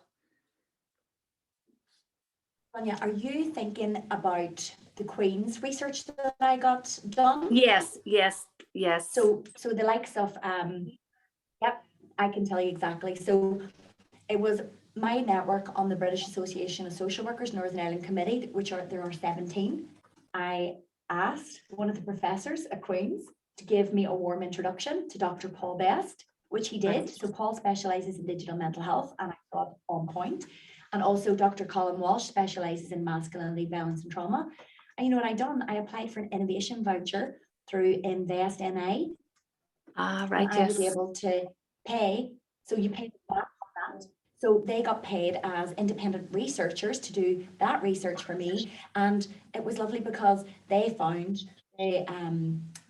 Sonia, are you thinking about the Queen's research that I got done? Yes. So the likes of, yep, I can tell you exactly. So it was my network on the British Association of Social Workers Northern Ireland Committee, there are 17. I asked one of the professors at Queen's to give me a warm introduction to Dr. Paul Best, which he did. So Paul specialises in digital mental health, and I thought on point. And also Dr. Colin Walsh specialises in masculinity, violence and trauma. And you know what I done? I applied for an innovation voucher through Invest NA. Right, I was able to pay, so you pay back on that. So they got paid as independent researchers to do that research for me. And it was lovely because they found the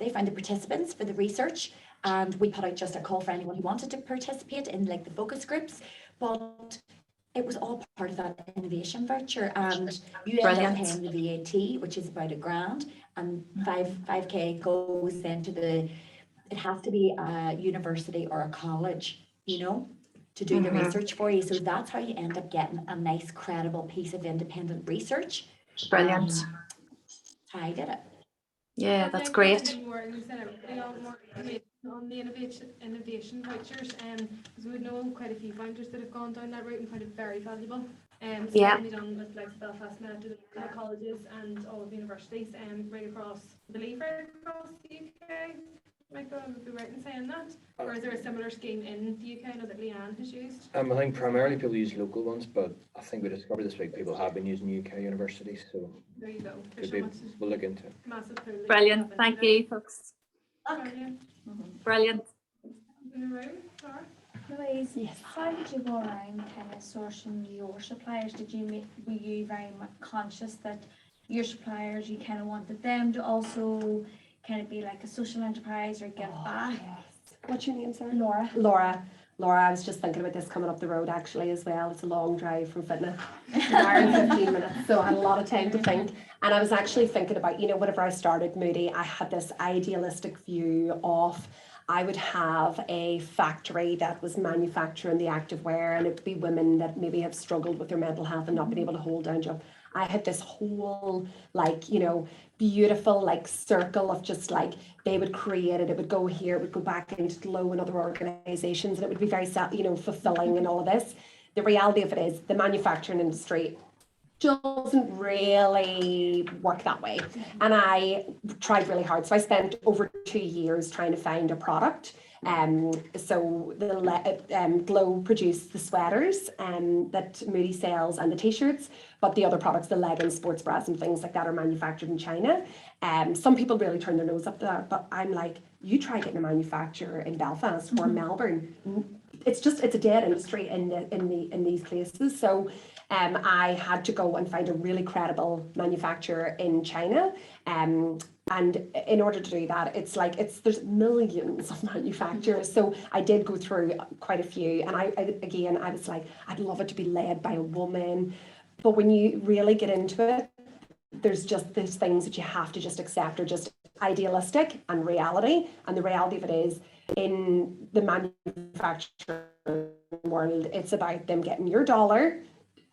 participants for the research, and we put out just a call for anyone who wanted to participate in like the focus groups. But it was all part of that innovation voucher, and you end up paying the VAT, which is about £1,000, and 5k goes into it has to be a university or a college, you know, to do the research for you. So that's how you end up getting a nice, credible piece of independent research. Brilliant. That's how I did it. Yeah, that's great. On the innovation vouchers, because we would know quite a few founders that have gone down that route and found it very valuable. So yeah. we done with like Belfast Met, the colleges and all of the universities, right across, I believe, right across the UK. Michael, I would be right in saying that, or is there a similar scheme in the UK? I know that Leanne has used. I think primarily people use local ones, but I think we discovered this week people have been using UK universities, so there you go. We'll look into it. Massive pool. Brilliant, thank you, folks. Brilliant. In the room, Sarah? Louise, yes. How did you go around kind of sourcing your suppliers? Were you very much conscious that your suppliers, you kind of wanted them to also kind of be like a social enterprise or give back? Yes. What's your name, sir? Laura. Laura, I was just thinking about this coming up the road actually as well. It's a long drive from Fitna, an hour and 15 minutes, so I had a lot of time to think. And I was actually thinking about, you know, whenever I started Moody, I had this idealistic view of I would have a factory that was manufacturing the activewear, and it would be women that maybe have struggled with their mental health and not been able to hold down a job. I had this whole, like, you know, beautiful like circle of just like they would create it, it would go here, it would go back into Glow and other organizations, and it would be very, you know, fulfilling and all of this. The reality of it is the manufacturing industry doesn't really work that way, and I tried really hard. So I spent over 2 years trying to find a product. So the Glow produced the sweaters that Moody sells and the t-shirts, but the other products, the leggings, sports bras and things like that, are manufactured in China. Some people really turn their nose up to that, but I'm like, you try getting a manufacturer in Belfast or Melbourne, it's a dead industry in these places. So I had to go and find a really credible manufacturer in China. And in order to do that, there's millions of manufacturers. So I did go through quite a few, and I was like, I'd love it to be led by a woman. But when you really get into it, there's things that you have to just accept are just idealistic and reality. And the reality of it is, in the manufacturing world, it's about them getting your dollar,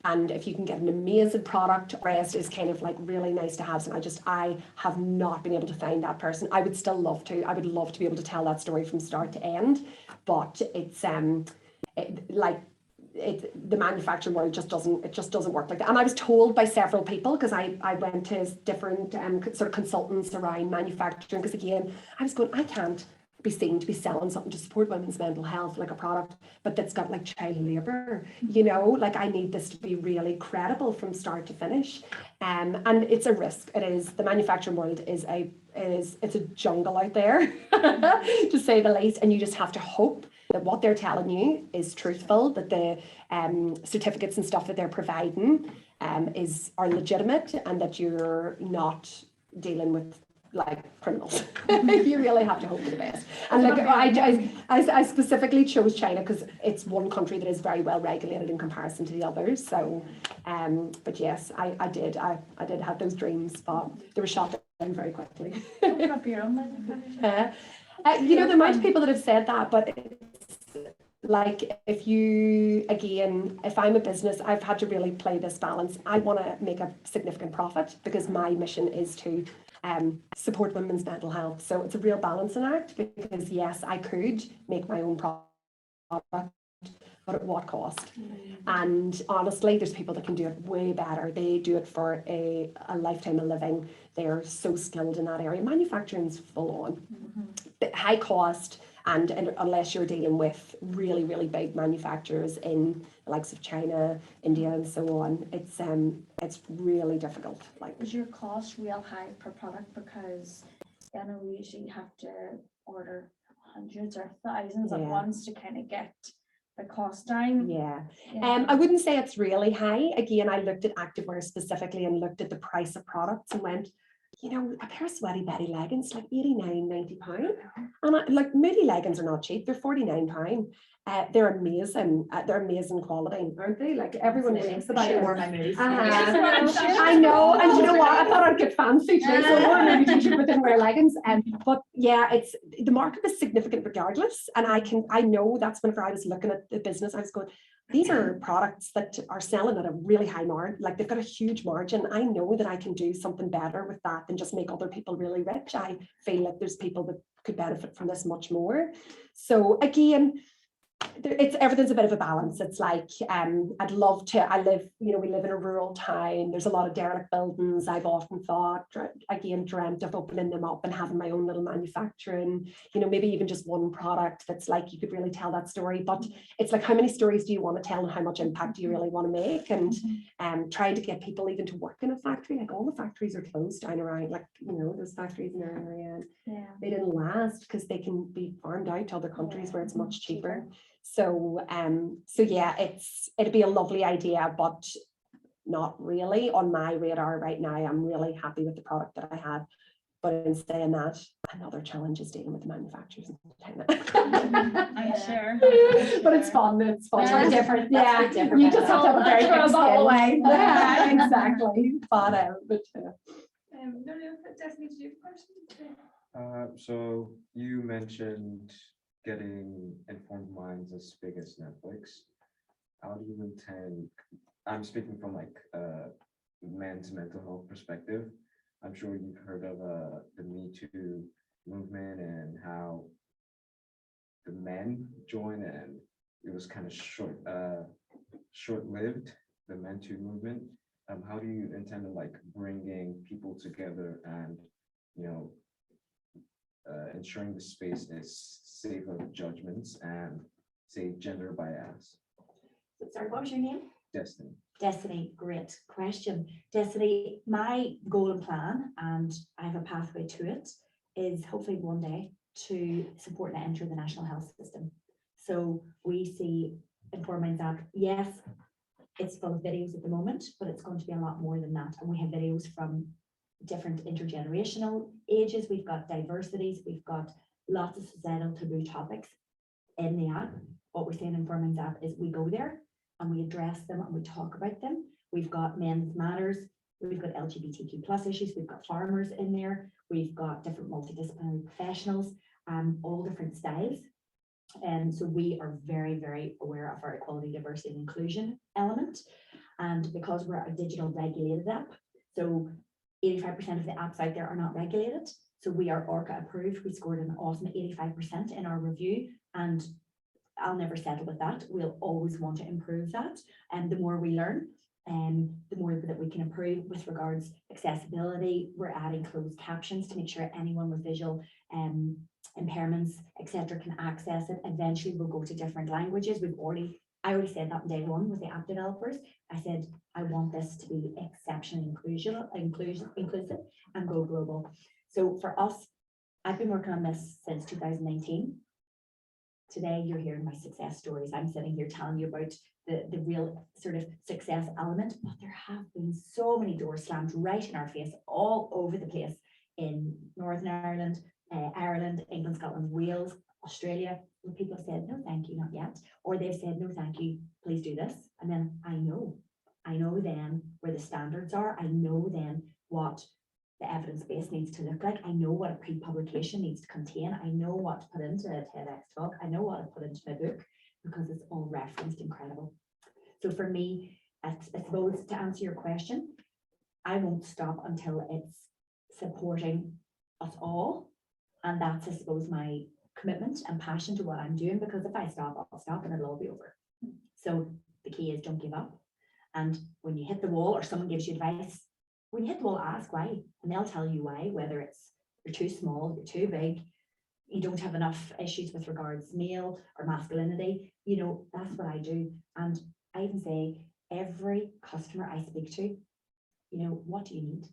And if you can get an amazing product, rest is kind of like really nice to have. And I have not been able to find that person. I would still love to. I would love to be able to tell that story from start to end, but it's the manufacturing world just doesn't work like that. And I was told by several people, because I went to different sort of consultants around manufacturing, because again, I was going, I can't be seen to be selling something to support women's mental health, like a product, but that's got like child labor, you know, like I need this to be really credible from start to finish. And it's a risk. It is, the manufacturing world it's a jungle out there, to say the least. And you just have to hope that what they're telling you is truthful, that the certificates and stuff that they're providing are legitimate, and that you're not dealing with like criminals. You really have to hope for the best. And like I specifically chose China because it's one country that is very well regulated in comparison to the others. So, but yes, I did have those dreams, but they were shot down very quickly. You know, the amount of people that have said that, but it's like, if I'm a business, I've had to really play this balance. I want to make a significant profit because my mission is to support women's mental health. So it's a real balancing act, because yes, I could make my own product, but at what cost? And honestly, there's people that can do it way better. They do it for a lifetime of living. They're so skilled in that area. Manufacturing's full on, high cost. And unless you're dealing with really, really big manufacturers in the likes of China, India, and so on, it's really difficult. Like, is your cost real high per product? Because I know we usually have to order hundreds or thousands at once to kind of get the cost down. Yeah. I wouldn't say it's really high. Again, I looked at activewear specifically and looked at the price of products and went, you know, a pair of Sweaty Betty leggings, like £89, £90. And like, Moody leggings are not cheap. They're £49. They're amazing. They're amazing quality, aren't they? Like, everyone raves about it. I know. And you know what? I thought I'd get fancy today, so I wore a Moody t-shirt but didn't wear leggings. But yeah, the market is significant regardless. And I know that's whenever I was looking at the business, I was going, these are products that are selling at a really high margin, like they've got a huge margin. I know that I can do something better with that than just make other people really rich. I feel like there's people that could benefit from this much more. So again, everything's a bit of a balance. It's like, I'd love to, we live in a rural town. There's a lot of derelict buildings. I've often thought, dreamt of opening them up and having my own little manufacturing, maybe even just one product that's like, you could really tell that story. But it's like, how many stories do you want to tell, and how much impact do you really want to make? And trying to get people even to work in a factory, like all the factories are closed down around, like, those factories in our area, they didn't last because they can be farmed out to other countries where it's much cheaper. So yeah, it'd be a lovely idea, but not really on my radar right now. I'm really happy with the product that I have. But in saying that, another challenge is dealing with the manufacturers in China. I'm sure. But it's fun. It's fun. It's different. Yeah, you just have to have a very good skill. away. Yeah, exactly. But Destiny, did you have a question? So you mentioned getting informed minds as big as Netflix. How do you intend, I'm speaking from like men's mental health perspective. I'm sure you've heard of the Me Too movement and how the men joined, and it was kind of short-lived, the Men Too movement. How do you intend to like bringing people together and, ensuring the space is safe of judgments and say gender bias? Sorry, what was your name? Destiny. Destiny, great question. Destiny, my goal and plan, and I have a pathway to it, is hopefully one day to support and enter the national health system. So we see Inform Minds Act, yes, it's full of videos at the moment, but it's going to be a lot more than that. And we have videos from different intergenerational ages. We've got diversities, we've got lots of societal taboo topics in the app. What we say in Inform Minds App is we go there and we address them and we talk about them. We've got Men's Matters, we've got LGBTQ plus issues, we've got farmers in there, we've got different multidisciplinary professionals, all different styles. And so we are very, very aware of our equality, diversity, and inclusion element. And because we're a digital regulated app, so 85% of the apps out there are not regulated. So we are ORCA approved. We scored an awesome 85% in our review, and I'll never settle with that. We'll always want to improve that. And the more we learn, the more that we can improve with regards accessibility. We're adding closed captions to make sure anyone with visual impairments, etc., can access it. Eventually we'll go to different languages. I already said that on day one with the app developers. I said, I want this to be exceptionally inclusive and go global. So for us, I've been working on this since 2019. Today, you're hearing my success stories. I'm sitting here telling you about the real sort of success element, but there have been so many doors slammed right in our face all over the place in Northern Ireland, Ireland, England, Scotland, Wales, Australia, where people have said, no, thank you, not yet. Or they've said, no, thank you, please do this. And then I know then where the standards are. I know then what the evidence base needs to look like. I know what a pre-publication needs to contain. I know what to put into a TEDx talk. I know what to put into my book, because it's all referenced incredible. So for me, I suppose to answer your question, I won't stop until it's supporting us all. And that's, I suppose, my commitment and passion to what I'm doing, because if I stop, I'll stop and it'll all be over. So the key is don't give up. And when you hit the wall or someone gives you advice, when you hit the wall, ask why, and they'll tell you why, whether it's you're too small, you're too big, you don't have enough issues with regards male or masculinity. You know, that's what I do. And I even say every customer I speak to, you know, what do you need?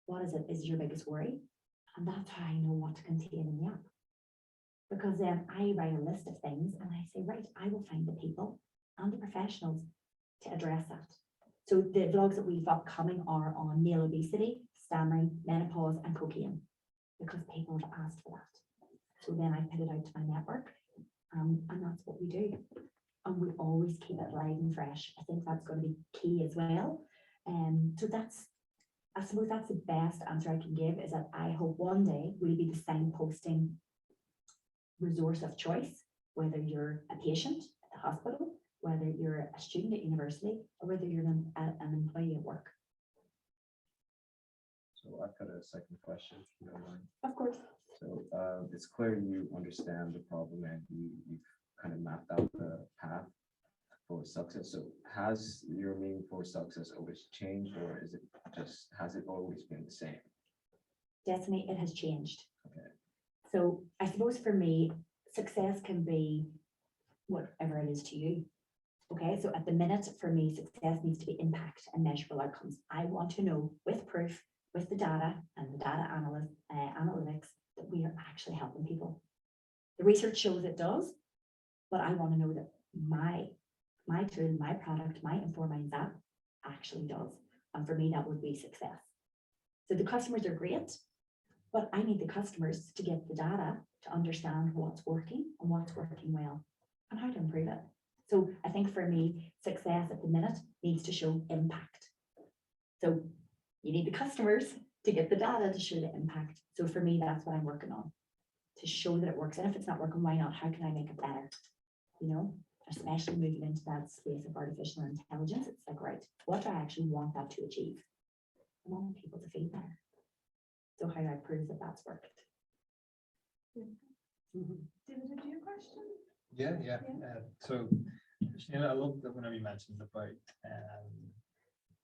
What is your biggest worry? And that's how I know what to contain in the app. Because then I write a list of things and I say, right, I will find the people and the professionals to address that. So the vlogs that we've upcoming are on male obesity, stammering, menopause, and cocaine, because people have asked for that. So then I put it out to my network, and that's what we do. And we always keep it live and fresh. I think that's going to be key as well. So I suppose that's the best answer I can give, is that I hope one day we'll be the signposting resource of choice, whether you're a patient at the hospital, whether you're a student at university, or whether you're an employee at work. So I've got a second question, if you don't mind. Of course. So it's clear you understand the problem and you've kind of mapped out the path for success. So has your meaning for success always changed, or is it just, has it always been the same? Definitely, it has changed. Okay. So I suppose for me, success can be whatever it is to you. Okay, so at the minute, for me, success needs to be impact and measurable outcomes. I want to know with proof, with the data and the data analytics, that we are actually helping people. The research shows it does, but I want to know that my tool, my product, my Inform Minds app actually does. And for me, that would be success. So the customers are great, but I need the customers to get the data to understand what's working and what's working well and how to improve it. So I think for me, success at the minute needs to show impact. So you need the customers to get the data to show the impact. So for me, that's what I'm working on, to show that it works. And if it's not working, why not? How can I make it better? You know, especially moving into that space of artificial intelligence, it's like, right, what do I actually want that to achieve? I want people to feel better. So how do I prove that that's worked? David, did you have a question? Yeah. So, Sinead, I love that whenever you mentioned about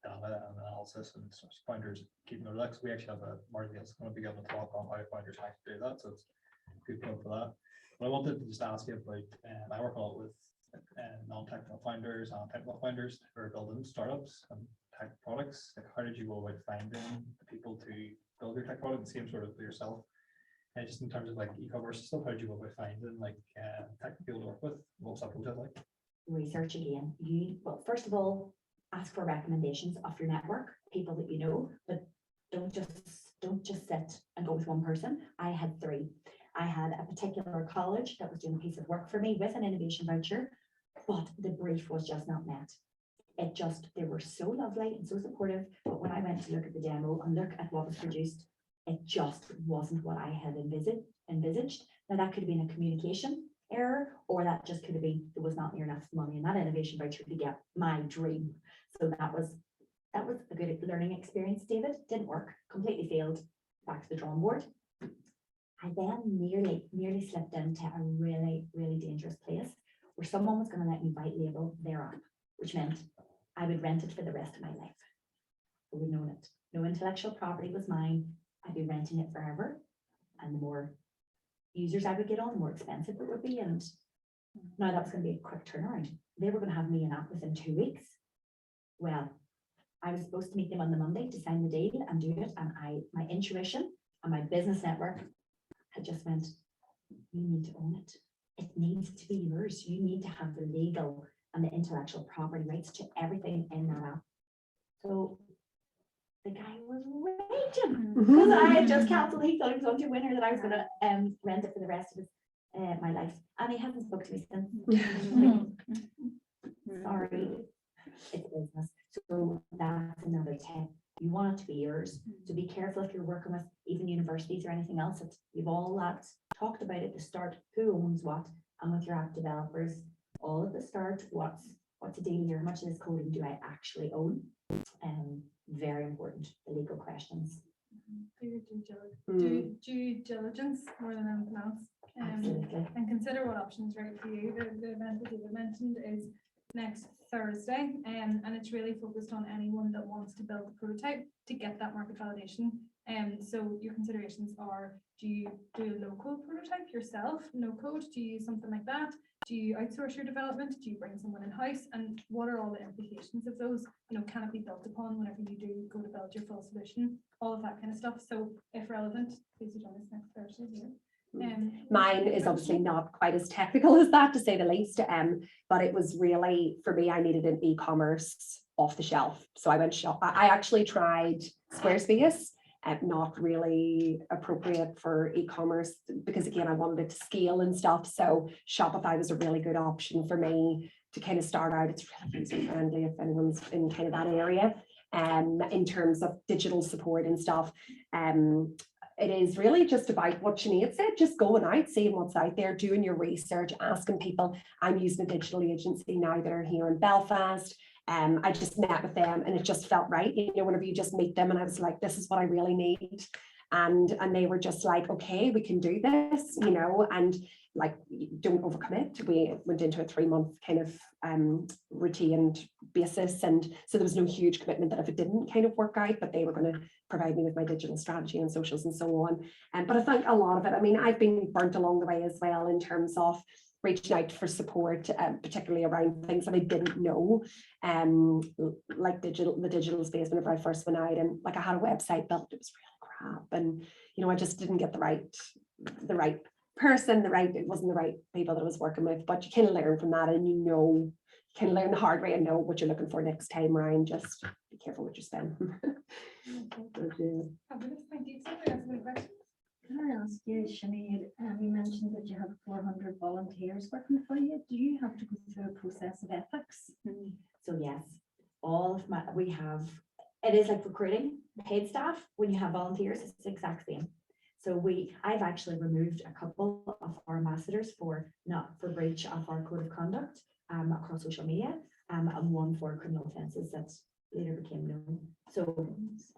data and analysis and such pointers, keeping their looks. We actually have a Marty that's going to be giving a talk on how founders actually do that. So it's a good point for that. But I wanted to just ask you about, I work a lot with non-technical founders and technical founders who are building startups and tech products. Like, how did you go about finding the people to build your tech product? The same sort of for yourself. And just in terms of like e-commerce and stuff, how did you go about finding like tech people to work with? What's that process like? Research again. Well, first of all, ask for recommendations of your network, people that you know, but don't just sit and go with one person. I had 3. I had a particular college that was doing a piece of work for me with an innovation voucher, but the brief was just not met. They were so lovely and so supportive, but when I went to look at the demo and look at what was produced, it just wasn't what I had envisaged. Now that could have been a communication error, or that just could have been there was not near enough money in that innovation voucher to get my dream. So that was a good learning experience, David. Didn't work, completely failed, back to the drawing board. I then nearly slipped into a really, really dangerous place where someone was going to let me white label their app, which meant I would rent it for the rest of my life. I would known it. No intellectual property was mine. I'd be renting it forever. And the more users I would get on, the more expensive it would be. And now that was going to be a quick turnaround. They were going to have me an app within 2 weeks. Well, I was supposed to meet them on the Monday to sign the deal and do it. And my intuition and my business network had just went, you need to own it. It needs to be yours. You need to have the legal and the intellectual property rights to everything in that app. So the guy was raging because I had just cancelled. He thought he was on to winner, that I was going to rent it for the rest of my life. And he hasn't spoken to me since. Sorry, it's business. So that's another tip. You want it to be yours. So be careful if you're working with even universities or anything else. You've all that talked about at the start, who owns what, and with your app developers, all at the start, what's a deal here? How much of this coding do I actually own? Very important, the legal questions. Do your due diligence more than anything else. Absolutely. And consider what options right for you. The event that you mentioned is next Thursday, and it's really focused on anyone that wants to build a prototype to get that market validation. So your considerations are: do you do a low-code prototype yourself, no code? Do you use something like that? Do you outsource your development? Do you bring someone in-house? And what are all the implications of those? You know, can it be built upon whenever you do go to build your full solution? All of that kind of stuff. So if relevant, please join us next Thursday here. Mine is obviously not quite as technical as that, to say the least, but it was really, for me, I needed an e-commerce off the shelf. So I went I actually tried Squarespace, not really appropriate for e-commerce because, again, I wanted it to scale and stuff. So Shopify was a really good option for me to kind of start out. It's really user friendly if anyone's in kind of that area, in terms of digital support and stuff. It is really just about what Sinead said, just going out, seeing what's out there, doing your research, asking people. I'm using a digital agency now that are here in Belfast. I just met with them and it just felt right. You know, whenever you just meet them, and I was like, this is what I really need. And they were just like, okay, we can do this, you know, and like, don't overcommit. We went into a 3-month kind of retained basis. And so there was no huge commitment that if it didn't kind of work out, but they were going to provide me with my digital strategy and socials and so on. But I think a lot of it, I mean, I've been burnt along the way as well in terms of reaching out for support, particularly around things that I didn't know, like the digital space. Whenever I first went out, and like I had a website built, it was really crap, and you know, I just didn't get the right person, it wasn't the right people that I was working with. But you kind of learn from that, and you know, you can learn the hard way and know what you're looking for next time around. Just be careful what you spend. Thank you. Somebody else have a question? Can I ask you, Sinead, you mentioned that you have 400 volunteers working for you. Do you have to go through a process of ethics? So yes, it is like recruiting paid staff. When you have volunteers, it's the exact same. So I've actually removed a couple of our ambassadors for breach of our code of conduct across social media, and one for criminal offences that later became known. So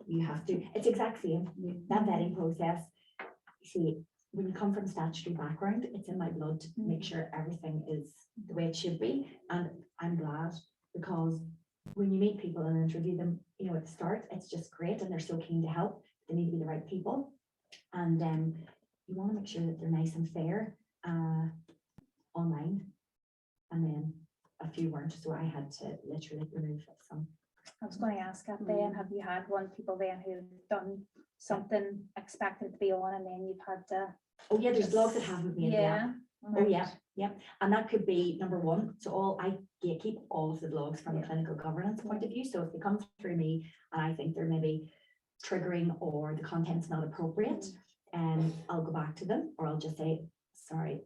you have to, it's exact same, that vetting process. See, when you come from statutory background, it's in my blood to make sure everything is the way it should be. And I'm glad, because when you meet people and interview them, you know, at the start, it's just great and they're so keen to help. They need to be the right people. And you want to make sure that they're nice and fair online. And then a few weren't, so I had to literally remove some. I was going to ask that then, have you had people then who've done something expected to be on and then you've had to? Oh yeah, there's blogs that haven't made yeah. Oh yeah, yeah. And that could be number one. So I gatekeep all of the blogs from a clinical governance point of view. So if they come through me and I think they're maybe triggering or the content's not appropriate, I'll go back to them, or I'll just say, sorry,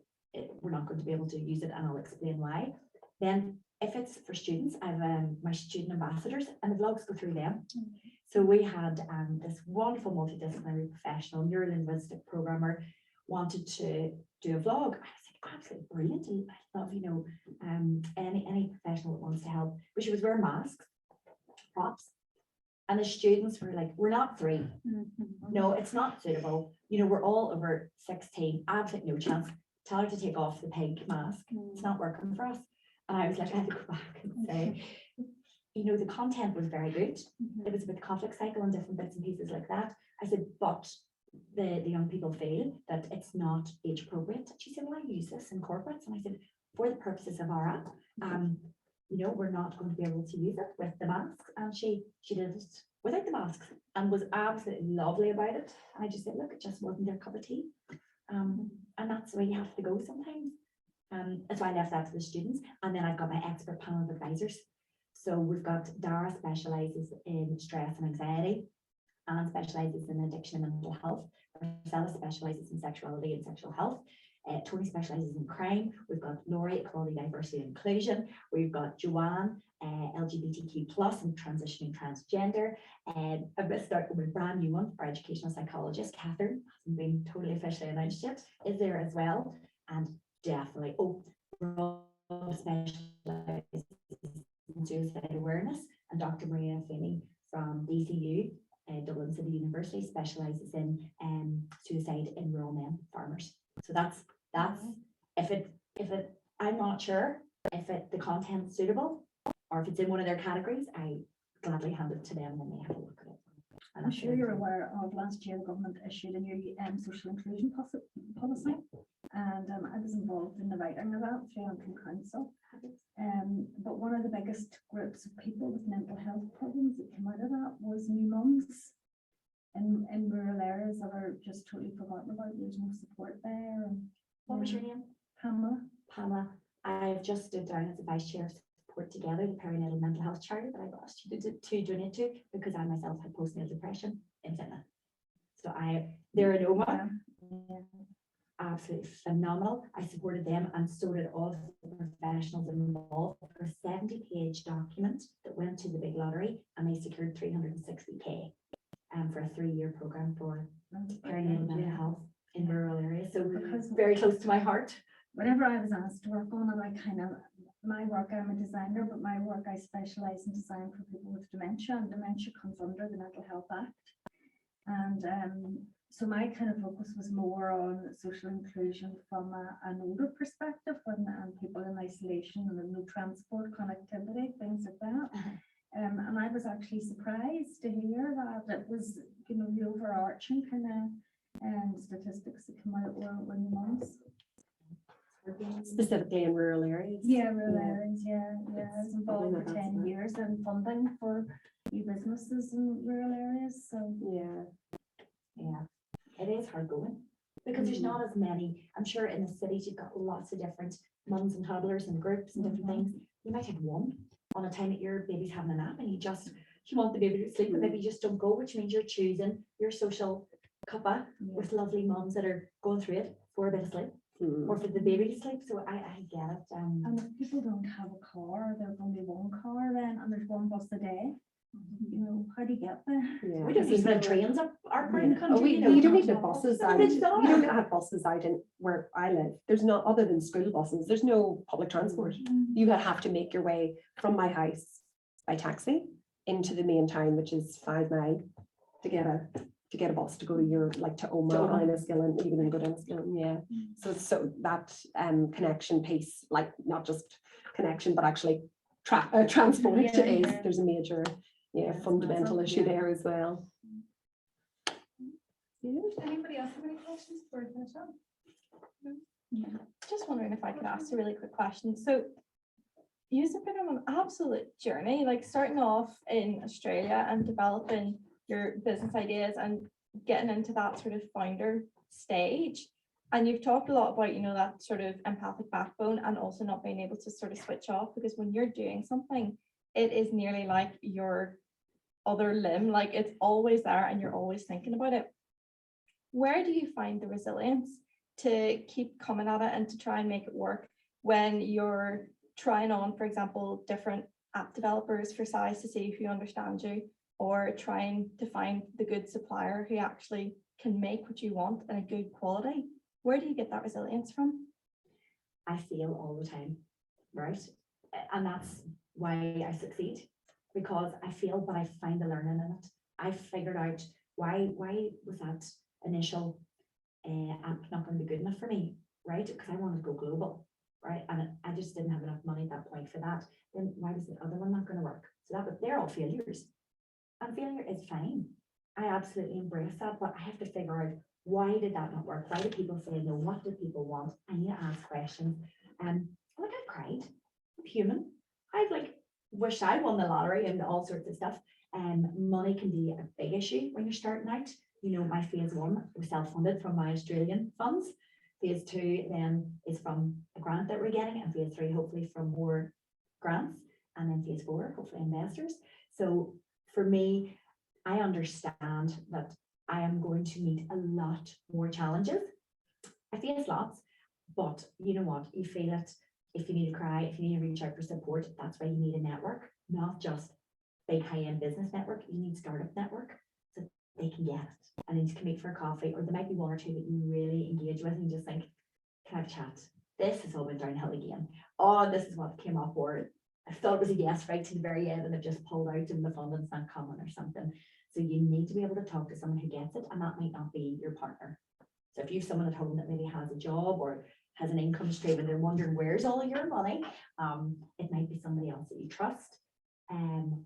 we're not going to be able to use it, and I'll explain why. Then if it's for students, I have my student ambassadors, and the blogs go through them. So we had this wonderful multidisciplinary professional neurolinguistic programmer wanted to do a vlog. I was like, absolutely brilliant. I love, you know, any professional that wants to help, but she was wearing masks. props. And the students were like, we're not 3. No, it's not suitable. You know, we're all over 16, absolutely no chance. Tell her to take off the pink mask. It's not working for us. And I was like, I had to go back and say, you know, the content was very good. It was about the conflict cycle and different bits and pieces like that. I said, but the young people feel that it's not age appropriate. She said, well, I use this in corporates. And I said, for the purposes of our app, you know, we're not going to be able to use it with the masks. And she did it without the masks and was absolutely lovely about it. And I just said, look, it just wasn't their cup of tea. And that's the way you have to go sometimes. So I left that to the students. And then I've got my expert panel of advisors. So we've got Dara specializes in stress and anxiety. Anne specializes in addiction and mental health. Marcella specializes in sexuality and sexual health. Tony specializes in crime. We've got Laurie, equality, diversity, and inclusion. We've got Joanne, LGBTQ plus and transitioning transgender. And I'm going to start with a brand new one, our educational psychologist, Catherine, hasn't been totally officially announced yet, is there as well. And definitely, Rob specializes in suicide awareness, and Dr. Maria Finney from DCU, Dublin City University, specializes in suicide in rural men farmers. So that's if it I'm not sure if the content's suitable or if it's in one of their categories, I gladly hand it to them and they have a look at it. And I'm sure you're aware of last year the government issued a new social inclusion policy, and I was involved in the writing of that through Antrim Council. But one of the biggest groups of people with mental health problems that came out of that was new mums in rural areas that are just totally forgotten about. There's no support there. And what was your name? Pamela. I've just stood down as a vice chair of Support Together, the perinatal mental health charter that I've asked you to donate to, because I myself had postnatal depression in Finland. So they're an OMA. Absolutely phenomenal. I supported them and so did all of the professionals involved for a 70-page document that went to the big lottery, and they secured 360k for a 3-year program for perinatal mental health in rural areas. So because very close to my heart. Whenever I was asked to work on it, my work, I'm a designer, but my work, I specialize in design for people with dementia, and dementia comes under the Mental Health Act. And so my kind of focus was more on social inclusion from an older perspective, and people in isolation and no transport, connectivity, things like that. And I was actually surprised to hear that it was, you know, the overarching kind of statistics that come out were the mums. Specifically in rural areas. Yeah, rural areas, yeah. I was involved for 10 years in funding for new businesses in rural areas, so. Yeah, it is hard going because there's not as many. I'm sure in the cities you've got lots of different mums and toddlers and groups and different things. You might have one on a time that your baby's having a nap and you want the baby to sleep, but maybe you just don't go, which means you're choosing your social cuppa with lovely mums that are going through it for a bit of sleep. Or for the baby to sleep. So I get it. And if people don't have a car, there's only one car then, and there's one bus a day. You know, how do you get there? Yeah. We don't even have trains up our part of the country. We don't even have buses. No, We it's not. don't have buses out in where I live. There's not, other than school buses, there's no public transport. You have to make your way from my house by taxi into the main town, which is 5 miles, to get a bus to go to your, like, to Oma or Enniskillen, even go to Enniskillen, So that connection piece, like not just connection, but actually transport is, there's a major fundamental issue there as well. Anybody else have any questions for finish up? Just wondering if I could ask a really quick question. So you've been on an absolute journey, like starting off in Australia and developing your business ideas and getting into that sort of founder stage. And you've talked a lot about, you know, that sort of empathic backbone and also not being able to sort of switch off, because when you're doing something, it is nearly like your other limb, like it's always there and you're always thinking about it. Where do you find the resilience to keep coming at it and to try and make it work when you're trying on, for example, different app developers for size to see if you understand you, or trying to find the good supplier who actually can make what you want in a good quality? Where do you get that resilience from? I feel all the time, right? And that's why I succeed. because I feel that I find the learning in it. I figured out why was that initial app not going to be good enough for me, right? Because I wanted to go global, right? And I just didn't have enough money at that point for that. Then why was the other one not going to work? So they're all failures, and failure is fine. I absolutely embrace that, but I have to figure out, why did that not work? Why did people say no? What did people want? I need to ask questions. Like I've cried. I'm human. I've like wished I won the lottery and all sorts of stuff. Money can be a big issue when you're starting out. You know, my phase 1 was self-funded from my Australian funds. Phase 2 then is from a grant that we're getting, and phase 3 hopefully from more grants, and then phase 4 hopefully investors. So for me, I understand that I am going to meet a lot more challenges. I face lots, but you know what? You feel it. If you need to cry, if you need to reach out for support, that's why you need a network, not just big high-end business network. You need startup network, so they can get it, and then you can meet for a coffee, or there might be 1 or 2 that you really engage with and you just think, can I have a chat? This has all went downhill again. Oh, this is what came up, or I thought it was a yes right to the very end and they've just pulled out and the funding's not coming or something. So you need to be able to talk to someone who gets it, and that might not be your partner. So if you have someone at home that maybe has a job or has an income stream and they're wondering where's all your money, it might be somebody else that you trust,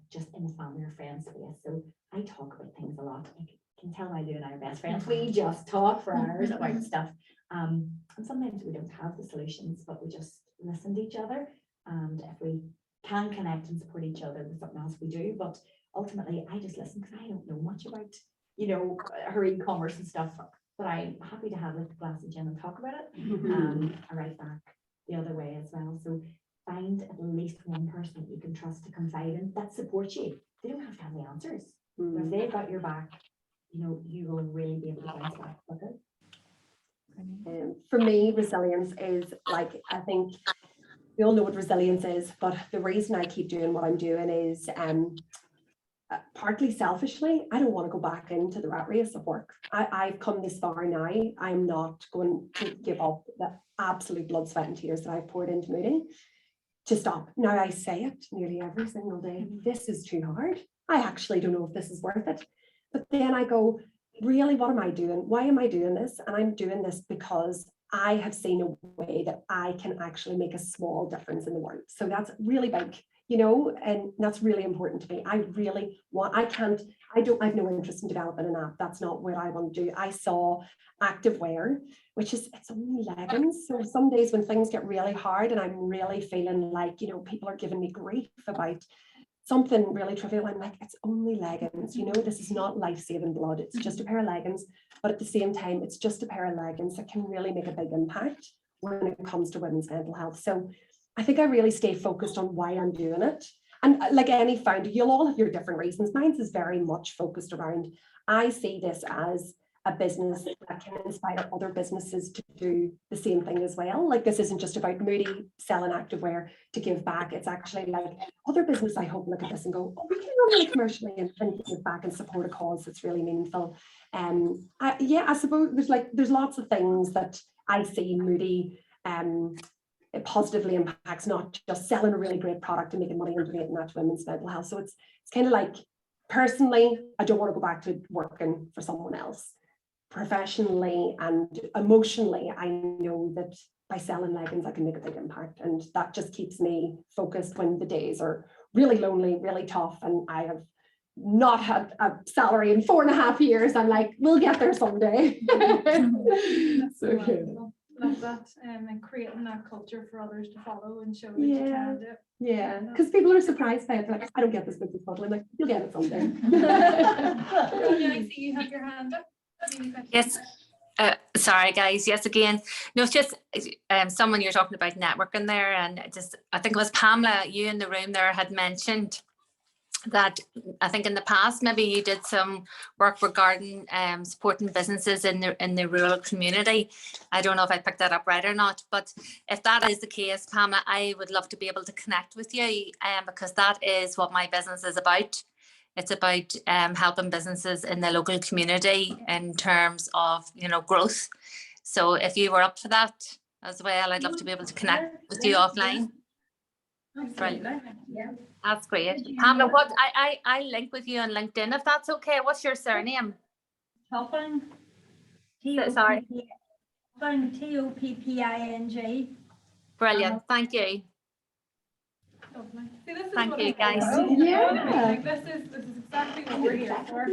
just in the family or friends space. So I talk about things a lot. You can tell I do and I are best friends. We just talk for hours about stuff. And sometimes we don't have the solutions, but we just listen to each other. And if we can connect and support each other with something else, we do. But ultimately, I just listen because I don't know much about, you know, her e-commerce and stuff. But I'm happy to have a glass of gin and talk about it. I write back the other way as well. So find at least one person that you can trust to confide in that supports you. They don't have to have the answers. But if they've got your back, you know, you will really be able to bounce back quicker. For me, resilience is like, I think we all know what resilience is, but the reason I keep doing what I'm doing is partly selfishly. I don't want to go back into the rat race of work. I've come this far now. I'm not going to give up the absolute blood, sweat and tears that I've poured into Moody to stop. Now I say it nearly every single day. This is too hard. I actually don't know if this is worth it. But then I go, really, what am I doing? Why am I doing this? And I'm doing this because I have seen a way that I can actually make a small difference in the world. So that's really big, you know, and that's really important to me. I really want, I have no interest in developing an app. That's not what I want to do. I saw activewear, which is, it's only leggings. So some days when things get really hard and I'm really feeling like, you know, people are giving me grief about something really trivial, I'm like, it's only leggings, you know, this is not life-saving blood, it's just a pair of leggings, but at the same time, it's just a pair of leggings that can really make a big impact when it comes to women's mental health. So I think I really stay focused on why I'm doing it. And like any founder, you'll all have your different reasons. Mine is very much focused around, I see this as a business that can inspire other businesses to do the same thing as well. Like, this isn't just about Moody selling activewear to give back. It's actually like other business, I hope, look at this and go, oh, we can run really commercially and give back and support a cause that's really meaningful. I suppose there's lots of things that I see Moody it positively impacts, not just selling a really great product and making money and donating that to women's mental health. So it's kind of like, personally, I don't want to go back to working for someone else. Professionally and emotionally, I know that by selling leggings, I can make a big impact. And that just keeps me focused when the days are really lonely, really tough, and I have not had a salary in 4.5 years. I'm like, we'll get there someday. So good. Love that, and creating that culture for others to follow and show that you can do it. Yeah, because people are surprised by it. They're like, I don't get this business model. I'm like, you'll get it someday. I see you have your hand up. Yes. Sorry guys, yes again. No, it's just someone you're talking about networking there, and just I think it was Pamela, you in the room there had mentioned that I think in the past maybe you did some work regarding supporting businesses in the rural community. I don't know if I picked that up right or not, but if that is the case, Pamela, I would love to be able to connect with you because that is what my business is about. It's about helping businesses in the local community in terms of, you know, growth. So if you were up for that as well, I'd love to be able to connect with you offline. Absolutely. Yeah. That's great. Pamela, what I link with you on LinkedIn if that's okay. What's your surname? Topping. Sorry. Topping. Brilliant. Thank you. Lovely. See, this is Thank what you, I'm here guys. for. Yeah. Like, this is exactly what we're here for.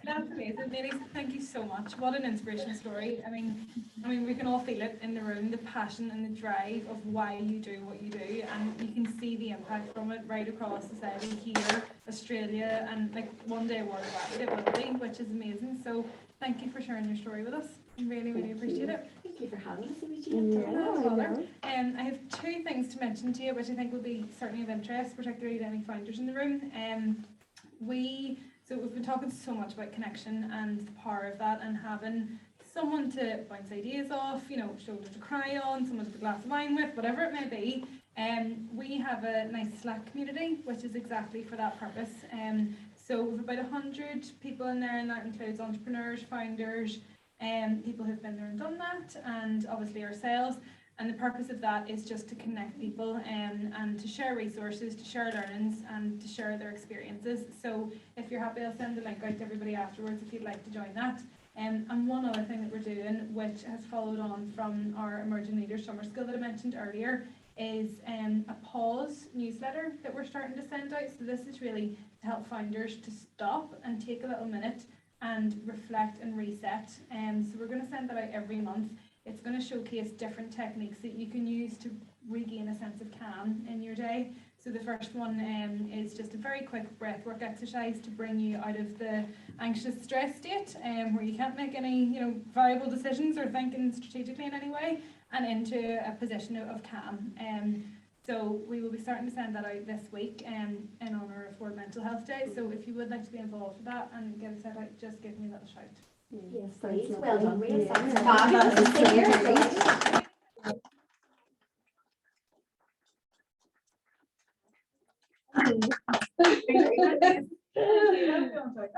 That's amazing, ladies. Thank you so much. What an inspirational story. I mean, we can all feel it in the room, the passion and the drive of why you do what you do, and you can see the impact from it right across society here, Australia, and like one day worldwide it will be, which is amazing. So thank you for sharing your story with us. I really appreciate it. Thank you for having us. No bother. I have two things to mention to you, which I think will be certainly of interest, particularly to any founders in the room. So we've been talking so much about connection and the power of that, and having someone to bounce ideas off, you know, shoulder to cry on, someone to have a glass of wine with, whatever it may be. We have a nice Slack community, which is exactly for that purpose. So we've about 100 people in there, and that includes entrepreneurs, founders, people who've been there and done that, and obviously ourselves. And the purpose of that is just to connect people and to share resources, to share learnings, and to share their experiences. So if you're happy, I'll send the link out to everybody afterwards if you'd like to join that. And one other thing that we're doing, which has followed on from our Emerging Leaders Summer School that I mentioned earlier, is a pause newsletter that we're starting to send out. So this is really to help founders to stop and take a little minute and reflect and reset. So we're going to send that out every month. It's going to showcase different techniques that you can use to regain a sense of calm in your day. So the first one is just a very quick breathwork exercise to bring you out of the anxious stress state where you can't make any viable decisions or thinking strategically in any way, and into a position of calm. So we will be starting to send that out this week in honour of World Mental Health Day. So if you would like to be involved with that and get it sent out, just give me a little shout. Yes, please. Well done, Rhea. Yeah. That's fabulous to hear. Thank you.